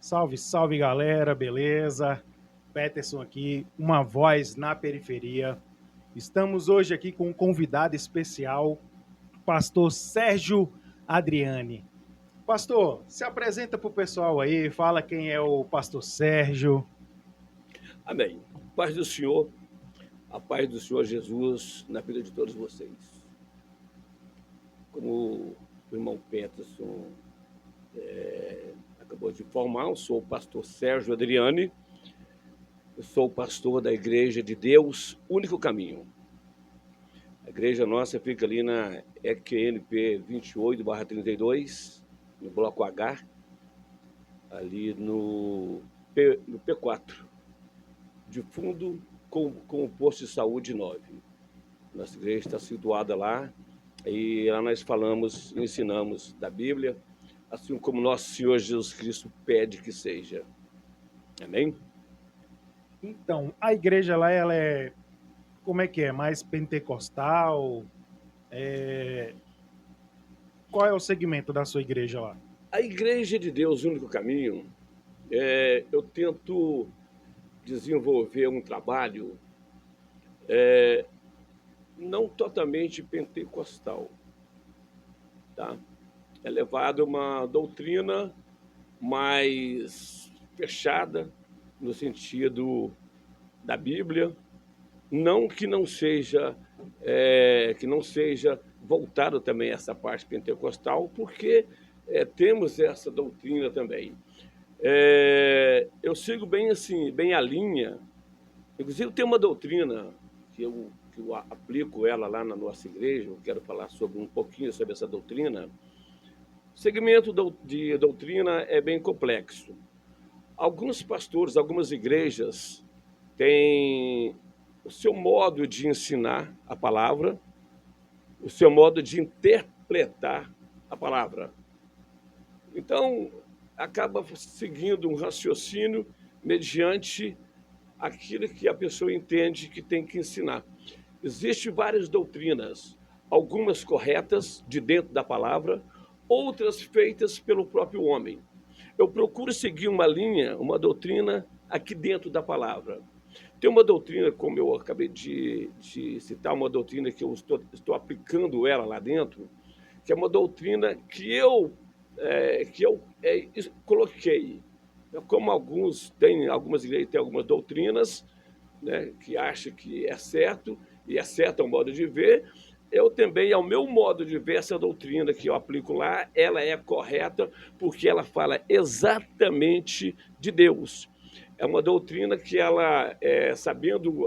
Salve, salve galera, beleza? Peterson aqui, uma voz na periferia. Estamos hoje aqui com um convidado especial, pastor Sérgio Adriani. Pastor, se apresenta para o pessoal aí, fala quem é o pastor Sérgio. Amém. Paz do Senhor, a paz do Senhor Jesus na vida de todos vocês. Como o irmão Peterson acabou de informar, eu sou o pastor Sérgio Adriani, eu sou o pastor da Igreja de Deus, Único Caminho. A igreja nossa fica ali na EQNP 28/32, no Bloco H, ali no P4, de fundo com o posto de saúde 9. Nossa igreja está situada lá e lá nós falamos, ensinamos da Bíblia, assim como nosso Senhor Jesus Cristo pede que seja. Amém? Então, a igreja lá, ela é, como é que é? Mais pentecostal? Qual é o segmento da sua igreja lá? A Igreja de Deus, Único Caminho, eu tento desenvolver um trabalho não totalmente pentecostal, tá? É levado uma doutrina mais fechada no sentido da Bíblia, não que não seja voltado também a essa parte pentecostal, porque temos essa doutrina também. Eu sigo bem assim, bem a linha. Inclusive tem uma doutrina que eu aplico ela lá na nossa igreja. Eu quero falar sobre um pouquinho sobre essa doutrina. O segmento de doutrina é bem complexo. Alguns pastores, algumas igrejas têm o seu modo de ensinar a palavra, o seu modo de interpretar a palavra. Então, acaba seguindo um raciocínio mediante aquilo que a pessoa entende que tem que ensinar. Existem várias doutrinas, algumas corretas de dentro da palavra, outras feitas pelo próprio homem. Eu procuro seguir uma linha, uma doutrina aqui dentro da palavra. Tem uma doutrina, como eu acabei de citar, uma doutrina que eu estou aplicando ela lá dentro, que é uma doutrina que eu coloquei. Como algumas igrejas têm algumas doutrinas, né, que acham que é certo, e é certo é um modo de ver, eu também, ao meu modo de ver, essa doutrina que eu aplico lá, ela é correta, porque ela fala exatamente de Deus. É uma doutrina que ela, sabendo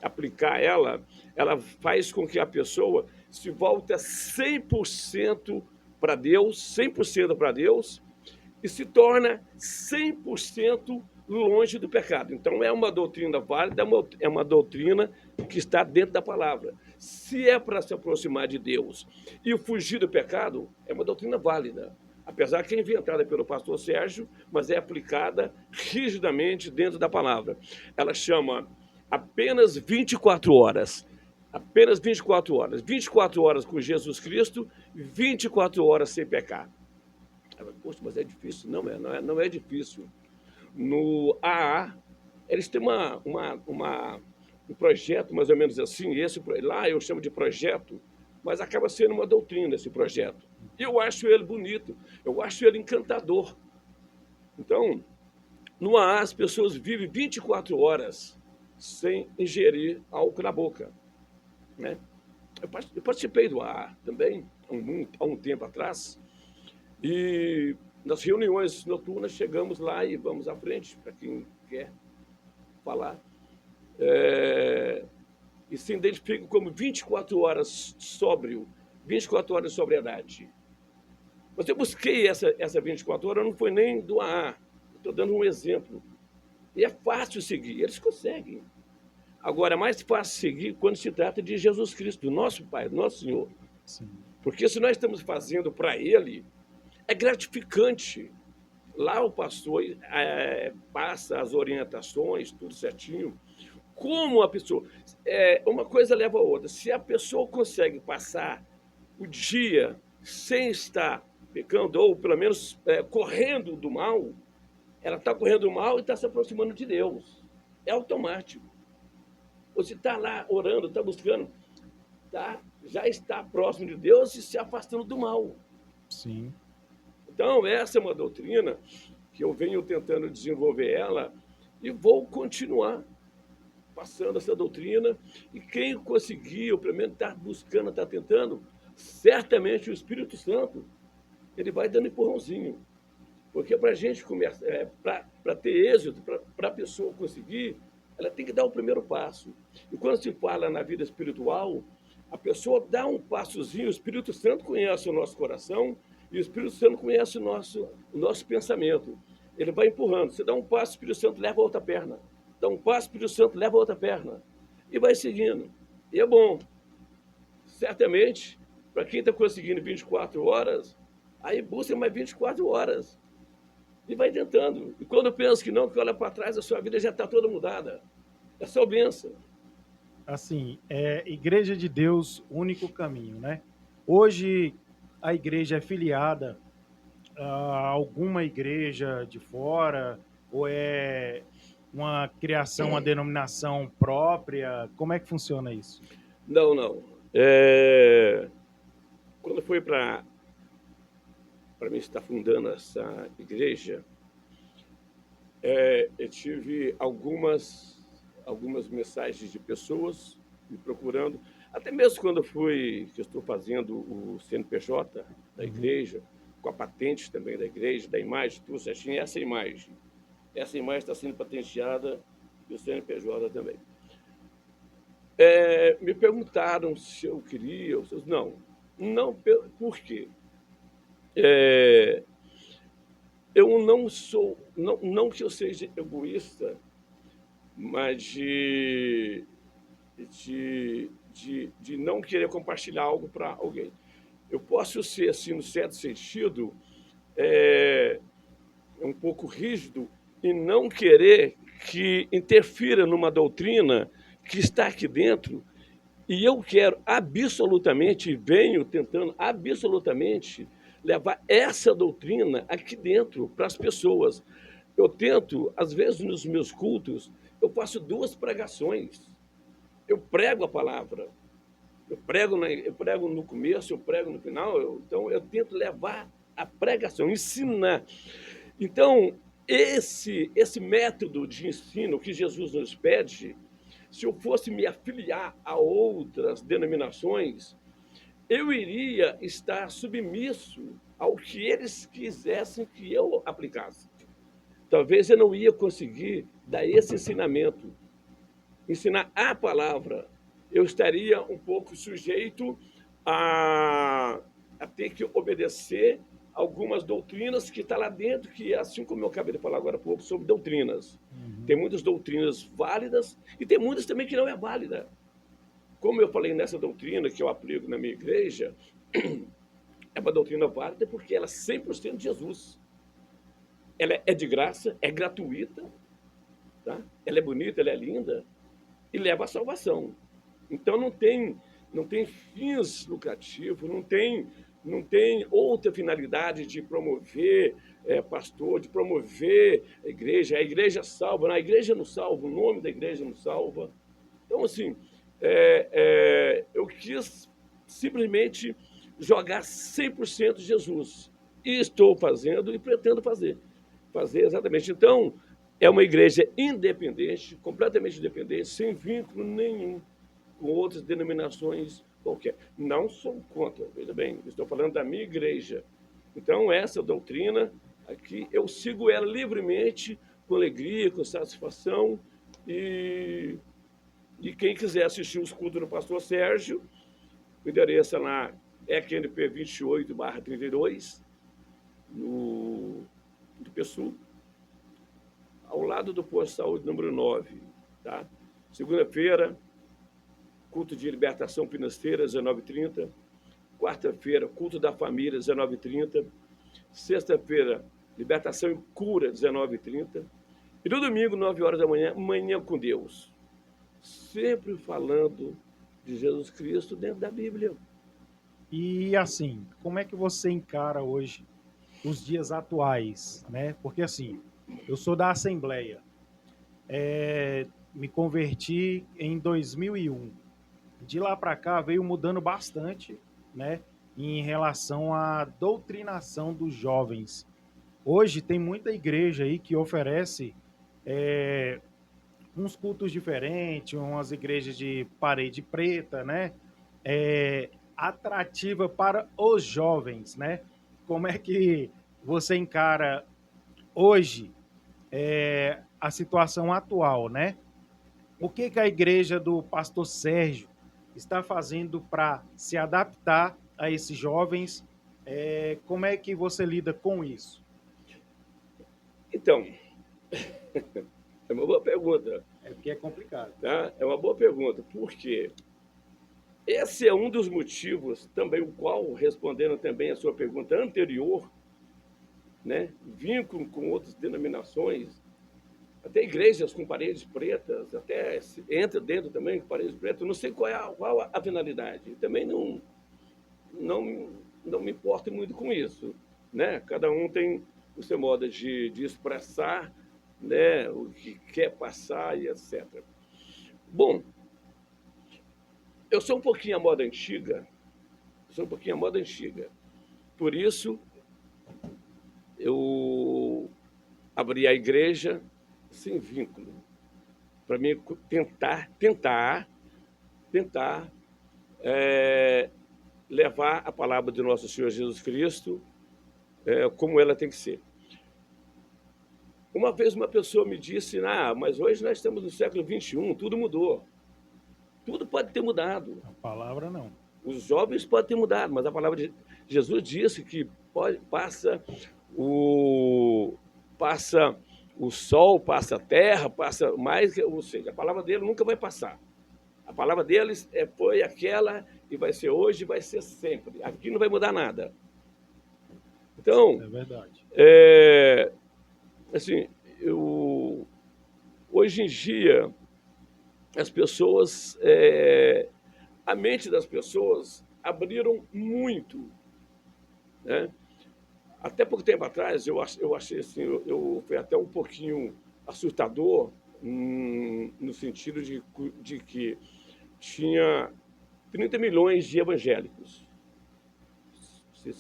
aplicar ela faz com que a pessoa se volte 100% para Deus, 100% para Deus, e se torna 100% longe do pecado. Então, é uma doutrina válida, é uma doutrina que está dentro da palavra. Se é para se aproximar de Deus e fugir do pecado, é uma doutrina válida. Apesar que é inventada pelo pastor Sérgio, mas é aplicada rigidamente dentro da palavra. Ela chama apenas 24 horas. Apenas 24 horas. 24 horas com Jesus Cristo, 24 horas sem pecar. Poxa, mas é difícil. Não é difícil. No AA, eles têm um projeto mais ou menos assim, lá eu chamo de projeto, mas acaba sendo uma doutrina esse projeto. Eu acho ele bonito, eu acho ele encantador. Então, no AA, as pessoas vivem 24 horas sem ingerir álcool na boca, né? Eu participei do AA também, há um tempo atrás, e nas reuniões noturnas chegamos lá e vamos à frente, para quem quer falar, e se identifica como 24 horas sóbrio, 24 horas de sobriedade. Mas eu busquei essa 24 horas, não foi nem do AA, estou dando um exemplo. E é fácil seguir, eles conseguem. Agora, é mais fácil seguir quando se trata de Jesus Cristo, do nosso Pai, do nosso Senhor. Sim. Porque se nós estamos fazendo para Ele, é gratificante. Lá o pastor passa as orientações, tudo certinho. Como a pessoa... uma coisa leva a outra. Se a pessoa consegue passar o dia sem estar pecando, ou pelo menos correndo do mal, ela está correndo do mal e está se aproximando de Deus. É automático. Você está lá orando, está buscando, já está próximo de Deus e se afastando do mal. Sim. Então, essa é uma doutrina que eu venho tentando desenvolver ela e vou continuar passando essa doutrina. E quem conseguir, ou pelo menos está buscando, está tentando, certamente o Espírito Santo, ele vai dando empurrãozinho. Porque para a gente começar, para ter êxito, para a pessoa conseguir, ela tem que dar o primeiro passo. E quando se fala na vida espiritual, a pessoa dá um passozinho, o Espírito Santo conhece o nosso coração e o Espírito Santo conhece o nosso pensamento. Ele vai empurrando. Você dá um passo, o Espírito Santo leva a outra perna. Dá um passo, o Espírito Santo leva a outra perna. E vai seguindo. E é bom. Certamente, para quem está conseguindo 24 horas, aí busca mais 24 horas. E vai tentando. E quando pensa que não, que olha para trás, a sua vida já está toda mudada. É só bênção. Assim, é Igreja de Deus, único caminho, né? Hoje a igreja é filiada a alguma igreja de fora ou é uma criação, uma denominação própria? Como é que funciona isso? Não, não. Quando foi para mim estar fundando essa igreja, eu tive algumas mensagens de pessoas me procurando, até mesmo quando que eu estou fazendo o CNPJ da Uhum. igreja, com a patente também da igreja, da imagem, tudo certinho, essa imagem está sendo patenteada e o CNPJ também. Me perguntaram se eu queria, não, por quê? Eu não sou, não que eu seja egoísta, mas de não querer compartilhar algo para alguém. Eu posso ser, assim, no certo sentido, é, um pouco rígido e não querer que interfira numa doutrina que está aqui dentro. E eu quero absolutamente, venho tentando absolutamente levar essa doutrina aqui dentro para as pessoas. Eu tento, às vezes nos meus cultos, eu faço 2 pregações. Eu prego a palavra, eu prego no começo, eu prego no final, então eu tento levar a pregação, ensinar. Então, esse método de ensino que Jesus nos pede, se eu fosse me afiliar a outras denominações, eu iria estar submisso ao que eles quisessem que eu aplicasse. Talvez eu não ia conseguir dar esse ensinamento, ensinar a palavra. Eu estaria um pouco sujeito a ter que obedecer algumas doutrinas que está lá dentro, que é assim como eu acabei de falar agora há pouco sobre doutrinas. Uhum. Tem muitas doutrinas válidas e tem muitas também que não é válida. Como eu falei nessa doutrina que eu aplico na minha igreja, é uma doutrina válida porque ela é 100% de Jesus. Ela é de graça, é gratuita, tá? Ela é bonita, ela é linda e leva à salvação. Então não tem fins lucrativos, não tem outra finalidade de promover pastor, de promover a igreja salva, a igreja não salva, o nome da igreja não salva. Então, assim, eu quis simplesmente jogar 100% Jesus. E estou fazendo e pretendo fazer. Fazer exatamente. Então, é uma igreja independente, completamente independente, sem vínculo nenhum com outras denominações qualquer. Não sou contra, veja bem, estou falando da minha igreja. Então, essa doutrina aqui, eu sigo ela livremente, com alegria, com satisfação, e quem quiser assistir os cultos do pastor Sérgio, o endereço é lá é QNP 28/32, do PSU, ao lado do posto de saúde número 9. Tá? Segunda-feira, culto de libertação financeira, 19h30. Quarta-feira, culto da família, 19h30. Sexta-feira, libertação e cura, 19h30. E no domingo, 9 horas da manhã, manhã com Deus. Sempre falando de Jesus Cristo dentro da Bíblia. E assim, como é que você encara hoje os dias atuais, né? Porque assim, eu sou da Assembleia, me converti em 2001. De lá para cá veio mudando bastante, né? Em relação à doutrinação dos jovens. Hoje tem muita igreja aí que oferece é, uns cultos diferentes, umas igrejas de parede preta, né? Atrativa para os jovens, né? Como é que você encara hoje a situação atual, né? O que, que a igreja do pastor Sérgio está fazendo para se adaptar a esses jovens? Como é que você lida com isso? Então, é uma boa pergunta, É porque é complicado. tá? É uma boa pergunta, porque esse é um dos motivos também, o qual, respondendo também a sua pergunta anterior, né, vínculo com outras denominações, até igrejas com paredes pretas, até entra dentro também com paredes pretas, não sei qual a finalidade, também não, não me importo muito com isso, né? Cada um tem o seu modo de expressar, né, o que quer passar e etc. Bom, eu sou um pouquinho a moda antiga, sou um pouquinho a moda antiga, por isso eu abri a igreja sem vínculo, para mim tentar é, levar a palavra de nosso Senhor Jesus Cristo como ela tem que ser. Uma vez uma pessoa me disse, mas hoje nós estamos no século XXI, tudo mudou. Tudo pode ter mudado. A palavra não. Os jovens podem ter mudado, mas a palavra de Jesus disse que o, passa o sol, passa a terra, passa mais, ou seja, a palavra dele nunca vai passar. A palavra deles foi aquela e vai ser hoje e vai ser sempre. Aqui não vai mudar nada. Então, É verdade. assim, hoje em dia, as pessoas, a mente das pessoas abriram muito, né? Até pouco tempo atrás, eu achei assim, foi até um pouquinho assustador, no sentido de que tinha 30 milhões de evangélicos. Você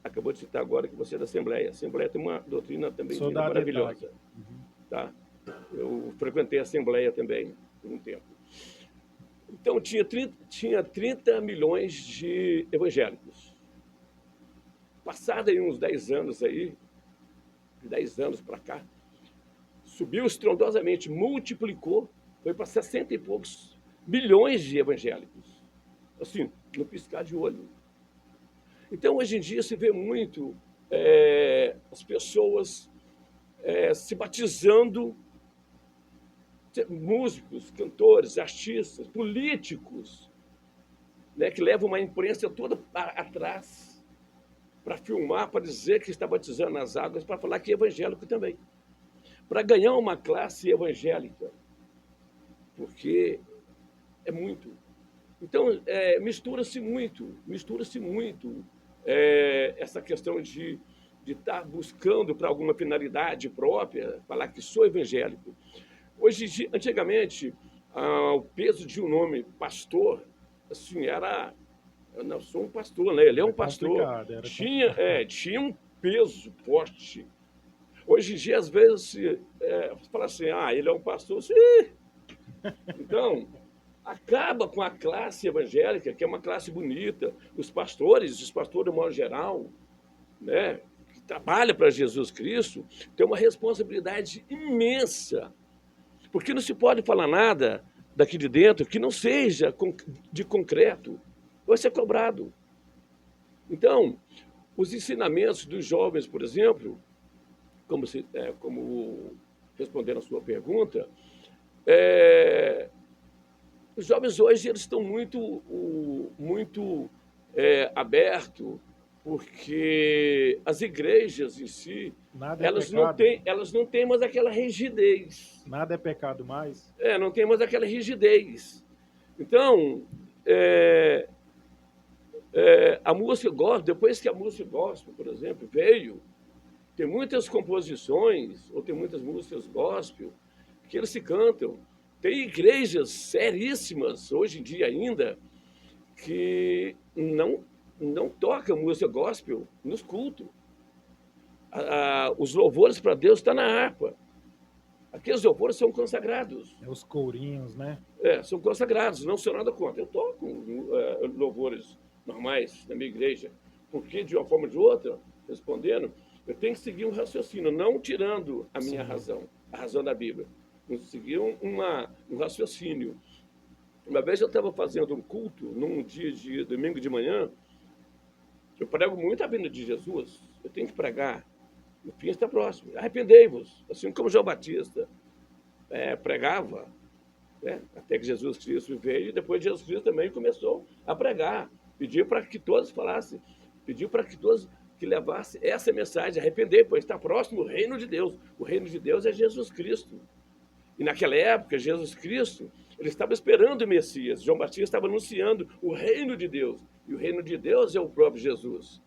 acabou de citar agora que você é da Assembleia. A Assembleia tem uma doutrina também Sou linda, da ADTAG. maravilhosa. Tá? Eu frequentei a Assembleia também por um tempo. Então, tinha 30 milhões de evangélicos. Passado aí uns 10 anos aí, de 10 anos para cá, subiu estrondosamente, multiplicou, foi para 60 e poucos milhões de evangélicos. Assim, no piscar de olho. Então, hoje em dia, se vê muito as pessoas se batizando, músicos, cantores, artistas, políticos, né, que levam uma imprensa toda atrás para filmar, para dizer que está batizando nas águas, para falar que é evangélico também. Para ganhar uma classe evangélica, porque é muito. Então, mistura-se muito essa questão de estar buscando para alguma finalidade própria, falar que sou evangélico. Hoje, antigamente, o peso de um nome pastor, assim, era... Eu não sou um pastor, né? Ele é Era um pastor. complicado, era Tinha, complicado. tinha um peso forte. Hoje em dia, às vezes, fala assim, ele é um pastor. Sim. Então, acaba com a classe evangélica, que é uma classe bonita. Os pastores, de modo geral, né, que trabalham para Jesus Cristo, têm uma responsabilidade imensa. Porque não se pode falar nada daqui de dentro que não seja de concreto. Vai ser cobrado. Então, os ensinamentos dos jovens, por exemplo, como respondendo a sua pergunta, os jovens hoje eles estão muito abertos, porque as igrejas em si, Nada é pecado. elas não têm mais aquela rigidez. Nada é pecado mais. Não tem mais aquela rigidez. Então, A música gospel, depois que a música gospel, por exemplo, veio, tem muitas composições, ou tem muitas músicas gospel, que eles se cantam. Tem igrejas seríssimas, hoje em dia ainda, que não tocam música gospel nos cultos. Os louvores para Deus estão na harpa. Aqueles louvores são consagrados. É os courinhos, né? São consagrados, não sou nada contra. Eu toco louvores normais na minha igreja, porque de uma forma ou de outra, respondendo, eu tenho que seguir um raciocínio, não tirando a minha razão, a razão da Bíblia. Eu seguir um raciocínio. Uma vez eu estava fazendo um culto, num dia de domingo de manhã, eu prego muito a vinda de Jesus, eu tenho que pregar, o fim está próximo, arrependei-vos, assim como João Batista pregava, né? Até que Jesus Cristo veio, e depois Jesus Cristo também começou a pregar, pediu para que todos falassem, pediu para que todos que levassem essa mensagem, arrepender, pois está próximo o reino de Deus. O reino de Deus é Jesus Cristo. E naquela época, Jesus Cristo, ele estava esperando o Messias. João Batista estava anunciando o reino de Deus. E o reino de Deus é o próprio Jesus.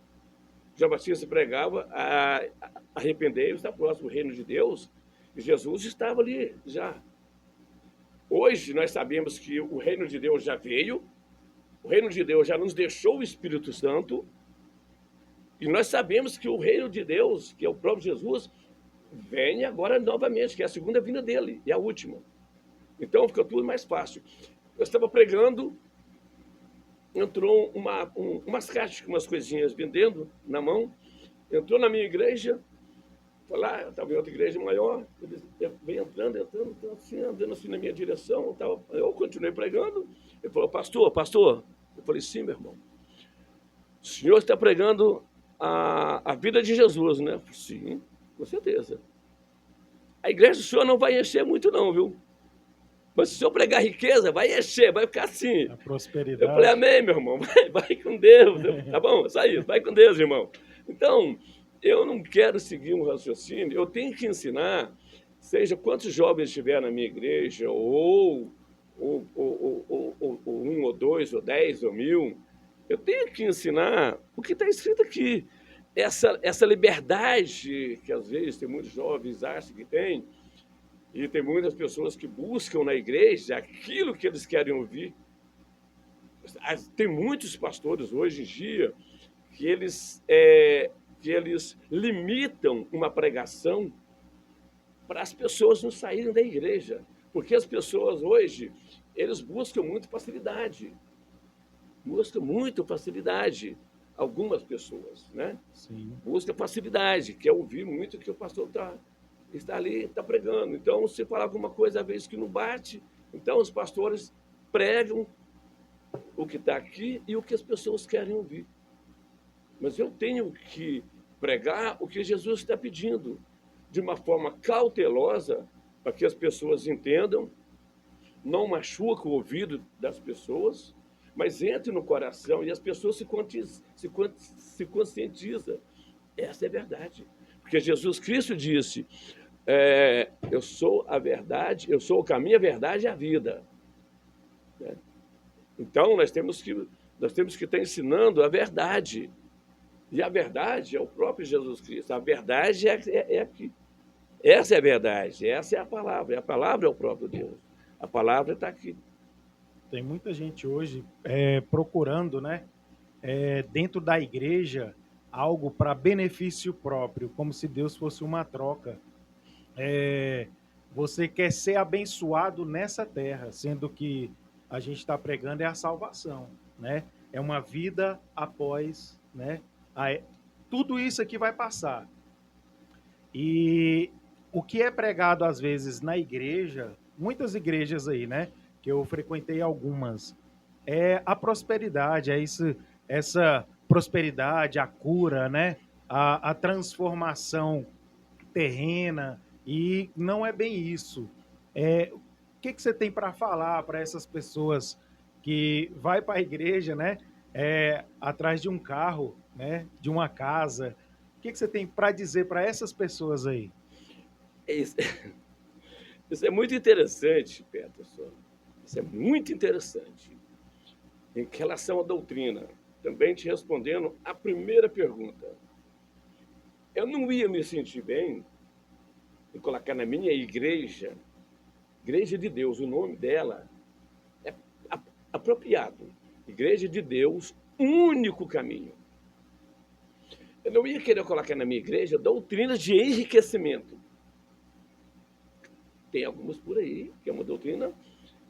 João Batista pregava, arrependei-vos, está próximo o reino de Deus. E Jesus estava ali já. Hoje nós sabemos que o reino de Deus já veio, o reino de Deus já nos deixou o Espírito Santo, e nós sabemos que o reino de Deus, que é o próprio Jesus, vem agora novamente, que é a segunda vinda dele, e a última. Então fica tudo mais fácil. Eu estava pregando, entrou umas caixas com umas coisinhas vendendo na mão, entrou na minha igreja, foi lá, eu estava em outra igreja maior, ele veio entrando, assim, andando assim na minha direção, eu continuei pregando, ele falou, pastor, eu falei, sim, meu irmão, o senhor está pregando a vida de Jesus, né? Eu falei, sim, com certeza. A igreja do senhor não vai encher muito não, viu? Mas se o senhor pregar riqueza, vai encher, vai ficar assim. A Eu falei, prosperidade. amém, meu irmão, vai com Deus. Tá bom, saiu, vai com Deus, irmão. Então, eu não quero seguir um raciocínio, eu tenho que ensinar, seja quantos jovens estiver na minha igreja, ou 1, ou 2, ou 10, ou 1000, eu tenho que ensinar o que está escrito aqui. Essa liberdade que às vezes tem muitos jovens acham que tem, e tem muitas pessoas que buscam na igreja aquilo que eles querem ouvir. Tem muitos pastores hoje em dia que eles limitam uma pregação para as pessoas não saírem da igreja. Porque as pessoas hoje, eles buscam muito facilidade. Buscam muito facilidade. Algumas pessoas, né? Sim. Buscam facilidade, quer ouvir muito o que o pastor está ali, está pregando. Então, se falar alguma coisa, às vezes, que não bate, então os pastores pregam o que está aqui e o que as pessoas querem ouvir. Mas eu tenho que pregar o que Jesus está pedindo, de uma forma cautelosa, para que as pessoas entendam, não machuque o ouvido das pessoas, mas entre no coração e as pessoas se conscientizam. Essa é a verdade. Porque Jesus Cristo disse, eu sou a verdade, eu sou o caminho, a verdade e a vida. Né? Então, nós temos que estar ensinando a verdade. E a verdade é o próprio Jesus Cristo. A verdade é aqui. Essa é a verdade, essa é a palavra. E a palavra é o próprio Deus. A palavra está aqui. Tem muita gente hoje procurando, né, dentro da igreja, algo para benefício próprio, como se Deus fosse uma troca. Você quer ser abençoado nessa terra, sendo que a gente está pregando é a salvação, né? É uma vida após, né? Tudo isso aqui vai passar. E o que é pregado às vezes na igreja, muitas igrejas aí, né? Que eu frequentei algumas, é a prosperidade, essa prosperidade, a cura, né? A transformação terrena, e não é bem isso. O que você tem para falar para essas pessoas que vai para a igreja, né? Atrás de um carro, né? De uma casa. O que você tem para dizer para essas pessoas aí? Isso, isso é muito interessante, Peterson. Isso é muito interessante em relação à doutrina. também te respondendo a primeira pergunta. Eu não ia me sentir bem em colocar na minha igreja, Igreja de Deus, o nome dela é apropriado. Igreja de Deus, único caminho. Eu não ia querer colocar na minha igreja doutrinas de enriquecimento. Tem algumas por aí, que é uma doutrina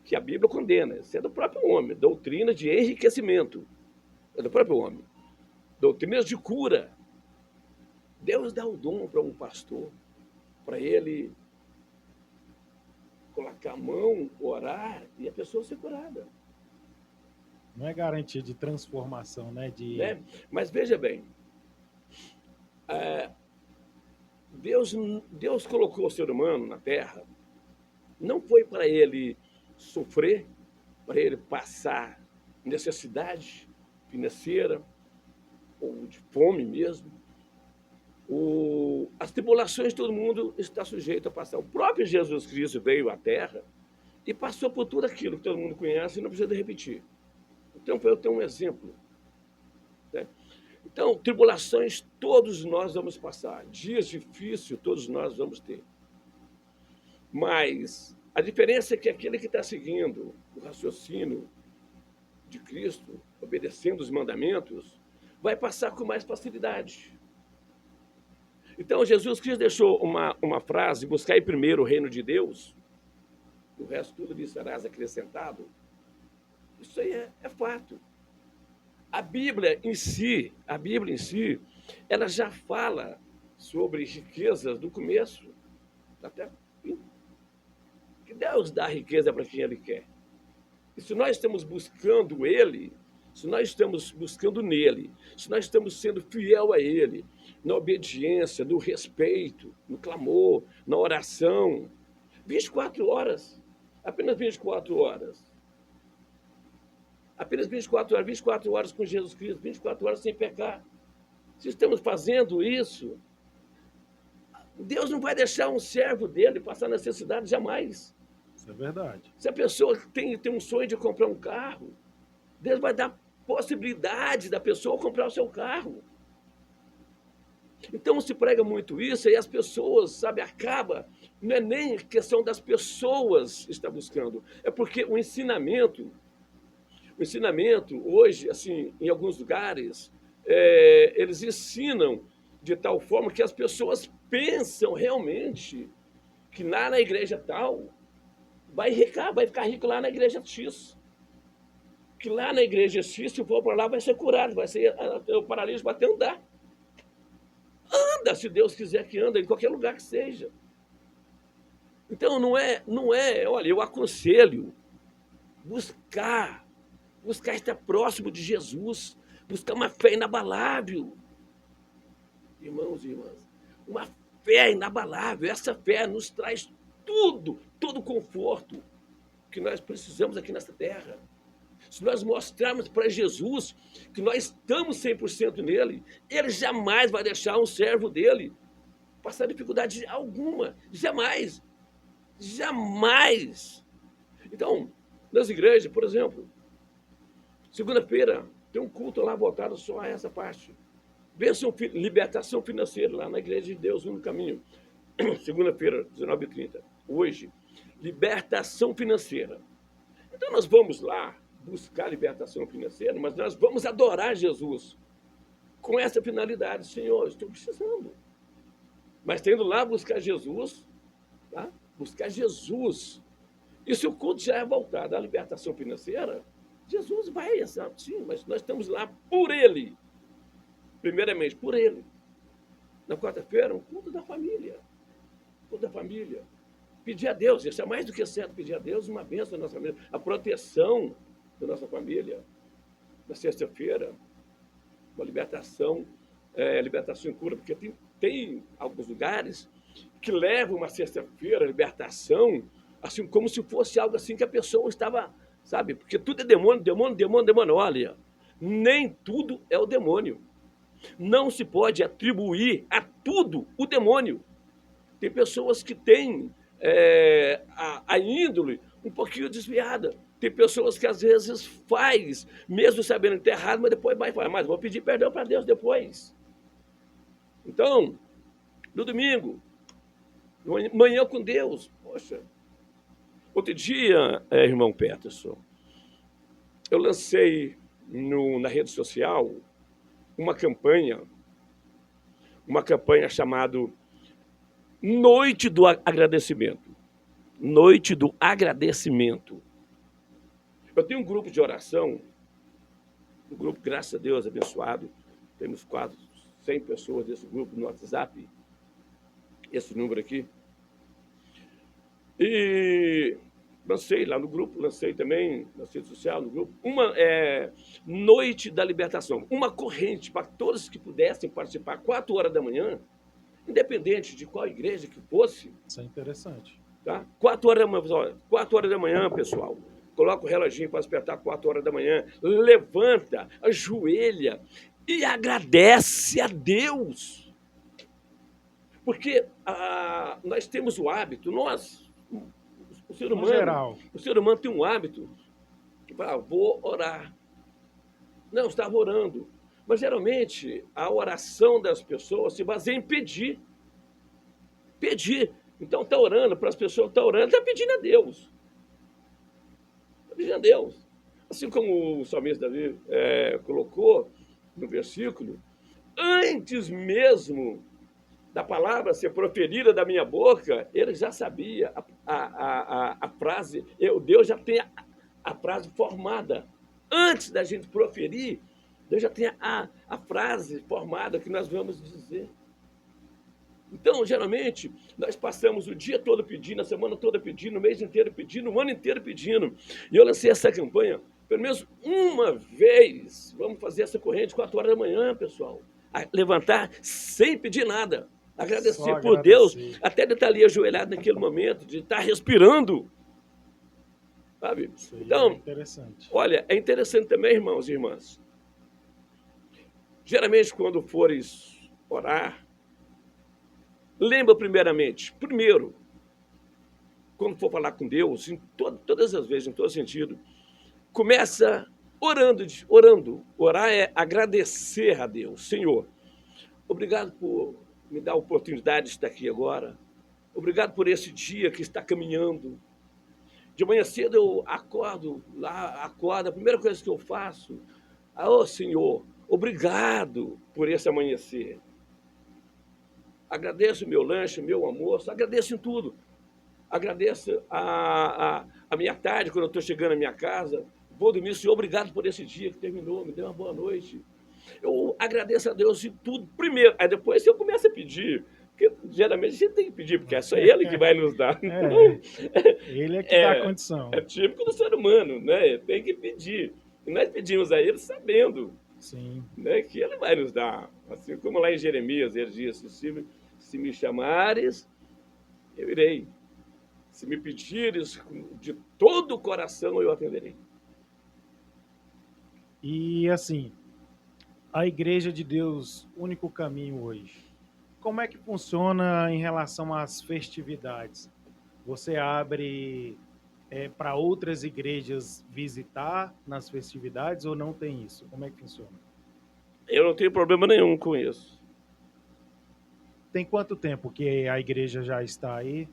que a Bíblia condena. Isso é do próprio homem. Doutrina de enriquecimento. É do próprio homem. Doutrinas de cura. Deus dá o dom para um pastor, para ele colocar a mão, orar e a pessoa ser curada. Não é garantia de transformação, né? Né? Mas veja bem, Deus colocou o ser humano na Terra, não foi para ele sofrer, para ele passar necessidade financeira ou de fome mesmo. As tribulações todo mundo está sujeito a passar. O próprio Jesus Cristo veio à Terra e passou por tudo aquilo que todo mundo conhece e não precisa repetir. Então, eu tenho um exemplo. Né? Então, tribulações todos nós vamos passar. Dias difíceis todos nós vamos ter. Mas a diferença é que aquele que está seguindo o raciocínio de Cristo, obedecendo os mandamentos, vai passar com mais facilidade. Então, Jesus Cristo deixou uma frase: buscai primeiro o reino de Deus, o resto tudo lhe será acrescentado. Isso aí é fato. A Bíblia em si, ela já fala sobre riquezas do começo, até que Deus dá riqueza para quem Ele quer. E se nós estamos buscando Ele, se nós estamos buscando nele, se nós estamos sendo fiel a Ele, na obediência, no respeito, no clamor, na oração, 24 horas, apenas 24 horas. Apenas 24 horas com Jesus Cristo, 24 horas sem pecar. Se estamos fazendo isso, Deus não vai deixar um servo dele passar necessidade jamais. Isso é verdade. Se a pessoa tem um sonho de comprar um carro, Deus vai dar possibilidade da pessoa comprar o seu carro. Então se prega muito isso e as pessoas, sabe, não é nem questão das pessoas estar buscando, é porque o ensinamento hoje, assim, em alguns lugares, eles ensinam de tal forma que as pessoas pensam realmente que lá na igreja tal vai ficar rico lá na igreja X. Que lá na igreja X, se for para lá, vai ser curado, o paralítico vai até andar. Anda, se Deus quiser que anda, em qualquer lugar que seja. Então, olha, eu aconselho buscar estar próximo de Jesus, buscar uma fé inabalável. Irmãos e irmãs, uma fé inabalável, essa fé nos traz todo o conforto que nós precisamos aqui nessa terra. Se nós mostrarmos para Jesus que nós estamos 100% nele, ele jamais vai deixar um servo dele passar dificuldade alguma. Jamais. Jamais. Então, nas igrejas, por exemplo, segunda-feira tem um culto lá voltado só a essa parte. Libertação financeira lá na Igreja de Deus, no caminho. Segunda-feira, 19h30. Hoje, libertação financeira. Então nós vamos lá buscar libertação financeira, mas nós vamos adorar Jesus com essa finalidade. Senhor, estou precisando. Mas tendo lá buscar Jesus, tá? Buscar Jesus. E se o culto já é voltado à libertação financeira, Jesus vai, sim, mas nós estamos lá por Ele. Primeiramente, por Ele. Na quarta-feira, um culto da família. Culto da família. Pedir a Deus, isso é mais do que certo, pedir a Deus uma bênção na nossa família, a proteção da nossa família. Na sexta-feira, uma libertação em cura, porque tem alguns lugares que levam uma sexta-feira, libertação, assim, como se fosse algo assim que a pessoa estava, sabe? Porque tudo é demônio. Olha, nem tudo é o demônio. Não se pode atribuir a tudo o demônio. Tem pessoas que têm a índole um pouquinho desviada. Tem pessoas que às vezes faz, mesmo sabendo que está errado, mas depois vai falar, mas vou pedir perdão para Deus depois. Então, no domingo, manhã com Deus, poxa. Outro dia, irmão Peterson, eu lancei na rede social uma campanha chamada Noite do Agradecimento. Noite do Agradecimento. Eu tenho um grupo de oração, um grupo, graças a Deus, abençoado. Temos quase 100 pessoas desse grupo no WhatsApp, esse número aqui. E lancei lá no grupo, lancei também na rede social, no grupo, uma Noite da Libertação, uma corrente para todos que pudessem participar, 4 horas da manhã, independente de qual igreja que fosse. Isso é interessante. Tá? 4 horas da manhã, pessoal. 4 horas da manhã, pessoal. Coloca o reloginho para despertar 4 horas da manhã. Levanta, ajoelha e agradece a Deus. Porque nós temos o hábito, o ser humano, geral. o ser humano tem um hábito de falar, vou orar. Não, estava orando. Mas geralmente a oração das pessoas se baseia em pedir. Pedir. Então está orando, para as pessoas que estão orando, está pedindo a Deus. Está pedindo a Deus. Assim como o salmista Davi colocou no versículo, antes mesmo da palavra ser proferida da minha boca, ele já sabia a frase, Deus já tem a frase formada. Antes da gente proferir, Deus já tem a frase formada que nós vamos dizer. Então, geralmente, nós passamos o dia todo pedindo, a semana toda pedindo, o mês inteiro pedindo, o ano inteiro pedindo. E eu lancei essa campanha, pelo menos uma vez, vamos fazer essa corrente 4 horas da manhã, pessoal. Levantar sem pedir nada. Agradecer por Deus, até de estar ali ajoelhado naquele momento, de estar respirando. Sabe? Então, interessante. Olha, é interessante também, irmãos e irmãs. Geralmente, quando fores orar, lembra primeiro, quando for falar com Deus, todas as vezes, em todo sentido, começa orando. Orar é agradecer a Deus. Senhor, obrigado por me dar a oportunidade de estar aqui agora. Obrigado por esse dia que está caminhando. De manhã cedo eu acordo, a primeira coisa que eu faço, Senhor, obrigado por esse amanhecer. Agradeço o meu lanche, o meu almoço, agradeço em tudo. Agradeço a minha tarde, quando eu estou chegando à minha casa. Vou dormir, Senhor, obrigado por esse dia que terminou, me deu uma boa noite. Eu agradeço a Deus em tudo primeiro, aí depois eu começo a pedir. Porque geralmente a gente tem que pedir, porque é só Ele que vai nos dar. Ele é que dá a condição. É típico do ser humano, né? Tem que pedir. E nós pedimos a Ele sabendo, sim, né, que Ele vai nos dar. Assim como lá em Jeremias, ele diz, se me chamares, eu irei. Se me pedires de todo o coração, eu atenderei. E assim, a Igreja de Deus, único caminho hoje, como é que funciona em relação às festividades? Você abre para outras igrejas visitar nas festividades ou não tem isso? Como é que funciona? Eu não tenho problema nenhum com isso. Tem quanto tempo que a igreja já está aí?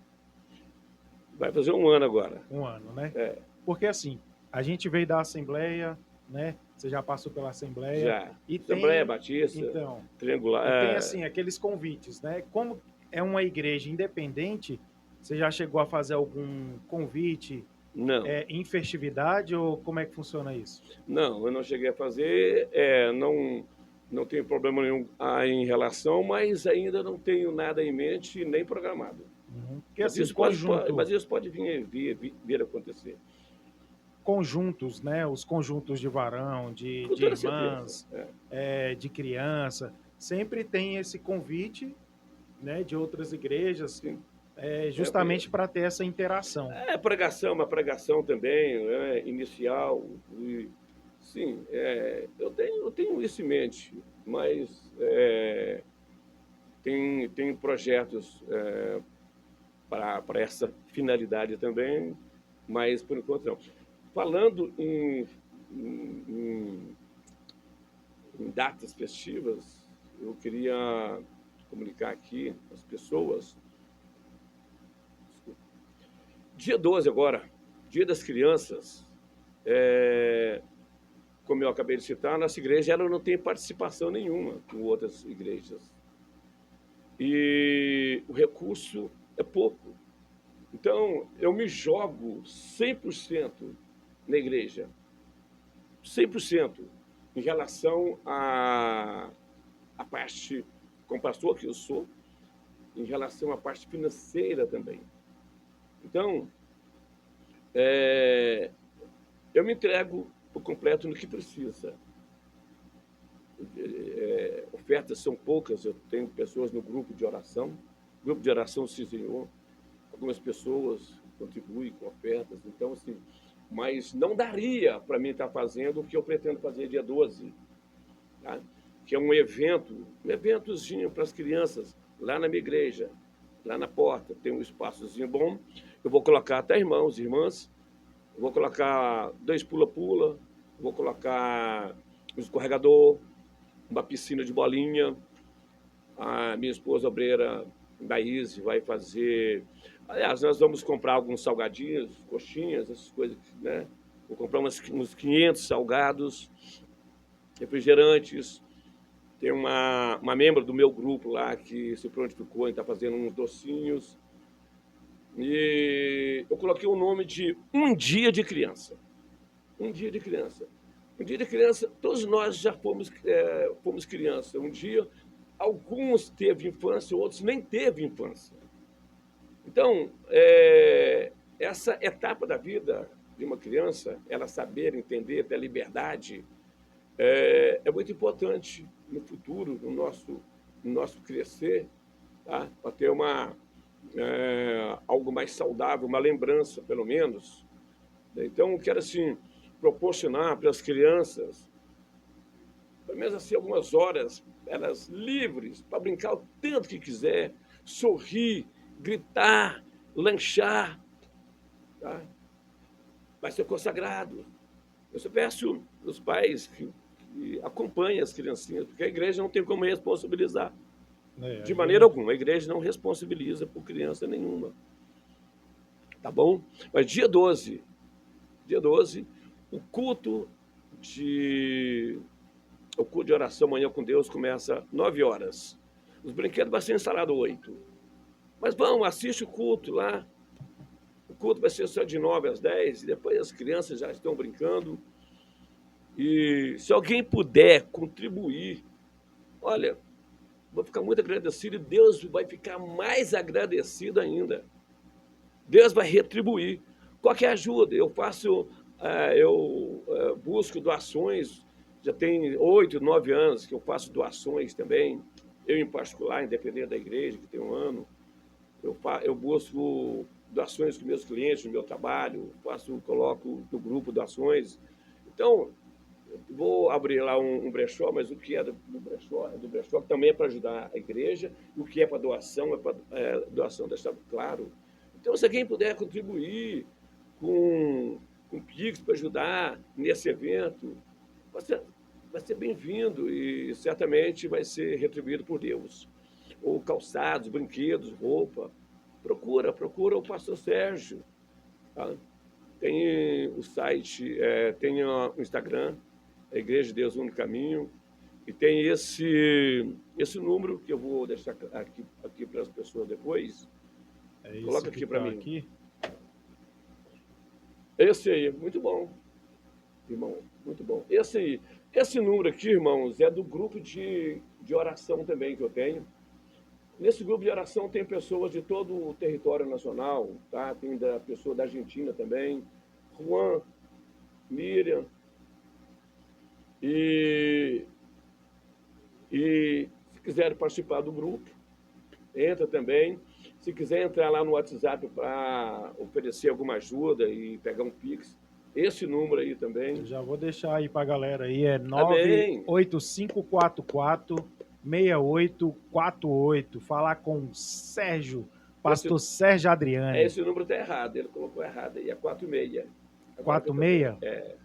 Vai fazer 1 ano agora. 1 ano, né? É. Porque assim, a gente veio da Assembleia, né? Você já passou pela Assembleia. Já. E Assembleia tem, Batista, então, Triangular. E tem assim, aqueles convites, né? Como é uma igreja independente, você já chegou a fazer algum convite Não. em festividade ou como é que funciona isso? Não, eu não cheguei a fazer, não tenho problema nenhum em relação, mas ainda não tenho nada em mente nem programado. Porque Mas assim, isso pode vir a acontecer. Conjuntos, né? Os conjuntos de varão, de Com toda irmãs, certeza. de criança, sempre tem esse convite, né, de outras igrejas, Sim. justamente para ter essa interação. Uma pregação também, né, inicial. E, sim, eu tenho isso em mente, mas tem projetos para essa finalidade também, mas por enquanto não. falando em datas festivas, eu queria comunicar aqui às pessoas. Dia 12 agora, Dia das Crianças, como eu acabei de citar, a nossa igreja ela não tem participação nenhuma com outras igrejas. E o recurso é pouco. Então, eu me jogo 100% na igreja. 100% em relação à parte, como pastor que eu sou, em relação à parte financeira também. Então, eu me entrego por completo no que precisa. Ofertas são poucas, eu tenho pessoas no grupo de oração. O grupo de oração se desenhou. Algumas pessoas contribuem com ofertas. Então, assim, mas não daria para mim estar fazendo o que eu pretendo fazer dia 12, tá? Que é um eventozinho para as crianças, lá na minha igreja, lá na porta, tem um espaçozinho bom. Eu vou colocar até irmãos e irmãs, eu vou colocar 2 pula-pula, vou colocar um escorregador, uma piscina de bolinha. A minha esposa obreira, Daíse, vai fazer... Aliás, nós vamos comprar alguns salgadinhos, coxinhas, essas coisas, né? Vou comprar uns 500 salgados, refrigerantes. Tem uma membro do meu grupo lá que se prontificou em estar fazendo uns docinhos. E eu coloquei o nome de Um Dia de Criança. Um Dia de Criança. Um Dia de Criança, todos nós já fomos criança. Um dia, alguns teve infância, outros nem teve infância. Então, essa etapa da vida de uma criança, ela saber, entender, ter liberdade, é muito importante no futuro, no nosso crescer, tá? Para ter algo mais saudável, uma lembrança, pelo menos. Então, eu quero, assim, proporcionar para as crianças, pelo menos assim, algumas horas, elas livres, para brincar o tanto que quiser, sorrir, gritar, lanchar, tá? Vai ser consagrado. Eu só peço aos pais que acompanhem as criancinhas, porque a igreja não tem como responsabilizar. De maneira alguma, a igreja não responsabiliza por criança nenhuma. Tá bom? Mas dia 12, o culto de oração amanhã com Deus começa 9 horas. Os brinquedos vão ser instalados 8. Mas vamos, assiste o culto lá. O culto vai ser só de 9 às 10, e depois as crianças já estão brincando. E se alguém puder contribuir, olha, vou ficar muito agradecido e Deus vai ficar mais agradecido ainda. Deus vai retribuir qualquer ajuda. Eu busco doações, já tem 8, 9 anos que eu faço doações também. Eu, em particular, independente da igreja, que tem um ano, eu busco doações com meus clientes, no meu trabalho, coloco no grupo doações. Então, vou abrir lá um brechó, mas o que é do brechó, que também é para ajudar a igreja, e o que é para doação, doação, deixar claro. Então, se alguém puder contribuir com Pix para ajudar nesse evento, vai ser bem-vindo e certamente vai ser retribuído por Deus. Ou calçados, brinquedos, roupa. Procura o pastor Sérgio. Tá? Tem o site, tem o Instagram, a Igreja de Deus Único Caminho, e tem esse número que eu vou deixar aqui para as pessoas depois. Coloca aqui para mim. Aqui. Esse aí, muito bom, irmão, muito bom. Esse número aqui, irmãos, é do grupo de oração também que eu tenho. Nesse grupo de oração tem pessoas de todo o território nacional, tá? Tem pessoa da Argentina também, Juan, Miriam. E se quiser participar do grupo, entra também. Se quiser entrar lá no WhatsApp para oferecer alguma ajuda e pegar um Pix, esse número aí também. Eu já vou deixar aí para a galera aí, é 98544-6848. Falar com Sérgio, pastor Sérgio Adriani. Esse número está errado, ele colocou errado aí, é 46. Agora que eu tô vendo. 46?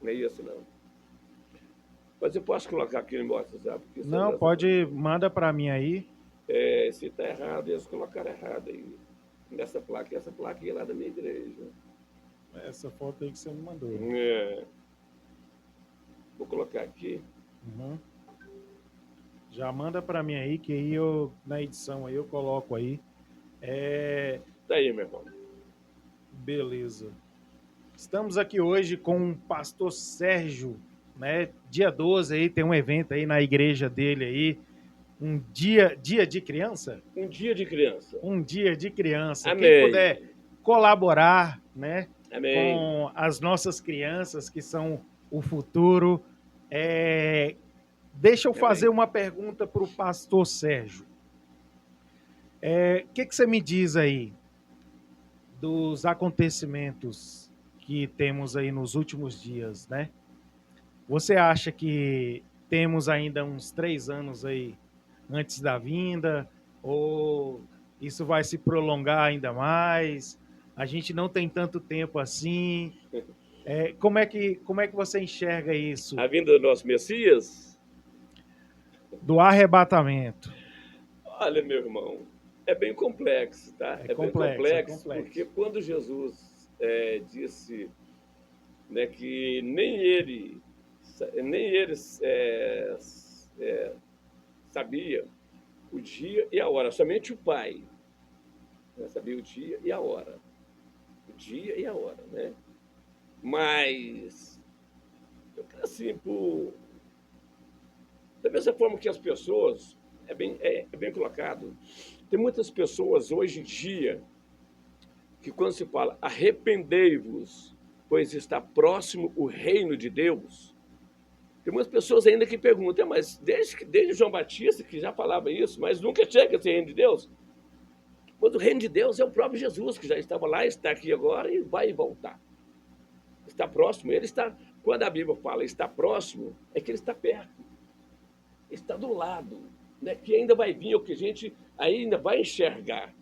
Não é isso, não. Mas eu posso colocar aqui no meu WhatsApp, porque isso Não, pode, manda para mim aí. se está errado, eles colocaram errado aí. Nessa placa, essa placa é lá da minha igreja. Essa foto aí que você me mandou. É, vou colocar aqui. Uhum. Já manda para mim aí, que aí eu, na edição aí, eu coloco aí. Tá aí, meu irmão. Beleza. Estamos aqui hoje com o pastor Sérgio, né? Dia 12 aí, tem um evento aí na igreja dele aí. Um dia de criança? Um dia de criança. Um dia de criança. Quem Amém. puder colaborar, né? Amém. Com as nossas crianças, que são o futuro. Deixa eu fazer Amém. uma pergunta para o pastor Sérgio. O que você me diz aí dos acontecimentos que temos aí nos últimos dias, né? Você acha que temos ainda uns 3 anos aí antes da vinda? Ou isso vai se prolongar ainda mais? A gente não tem tanto tempo assim. Como é que você enxerga isso A vinda do nosso Messias? do arrebatamento? Olha, meu irmão, é bem complexo, tá? É É bem complexo, é complexo, porque complexo. quando Jesus disse, né, que nem ele sabia o dia e a hora, somente o Pai, né, sabia o dia e a hora. O dia e a hora, né? Mas, eu creio assim, da mesma forma que as pessoas, é bem colocado, tem muitas pessoas hoje em dia que quando se fala arrependei-vos, pois está próximo o reino de Deus, tem muitas pessoas ainda que perguntam, mas desde João Batista, que já falava isso, mas nunca chega esse reino de Deus. Mas o reino de Deus é o próprio Jesus, que já estava lá, está aqui agora e vai voltar. Está próximo, ele está. Quando a Bíblia fala está próximo, é que ele está perto, está do lado, né? Que ainda vai vir, o que a gente ainda vai enxergar.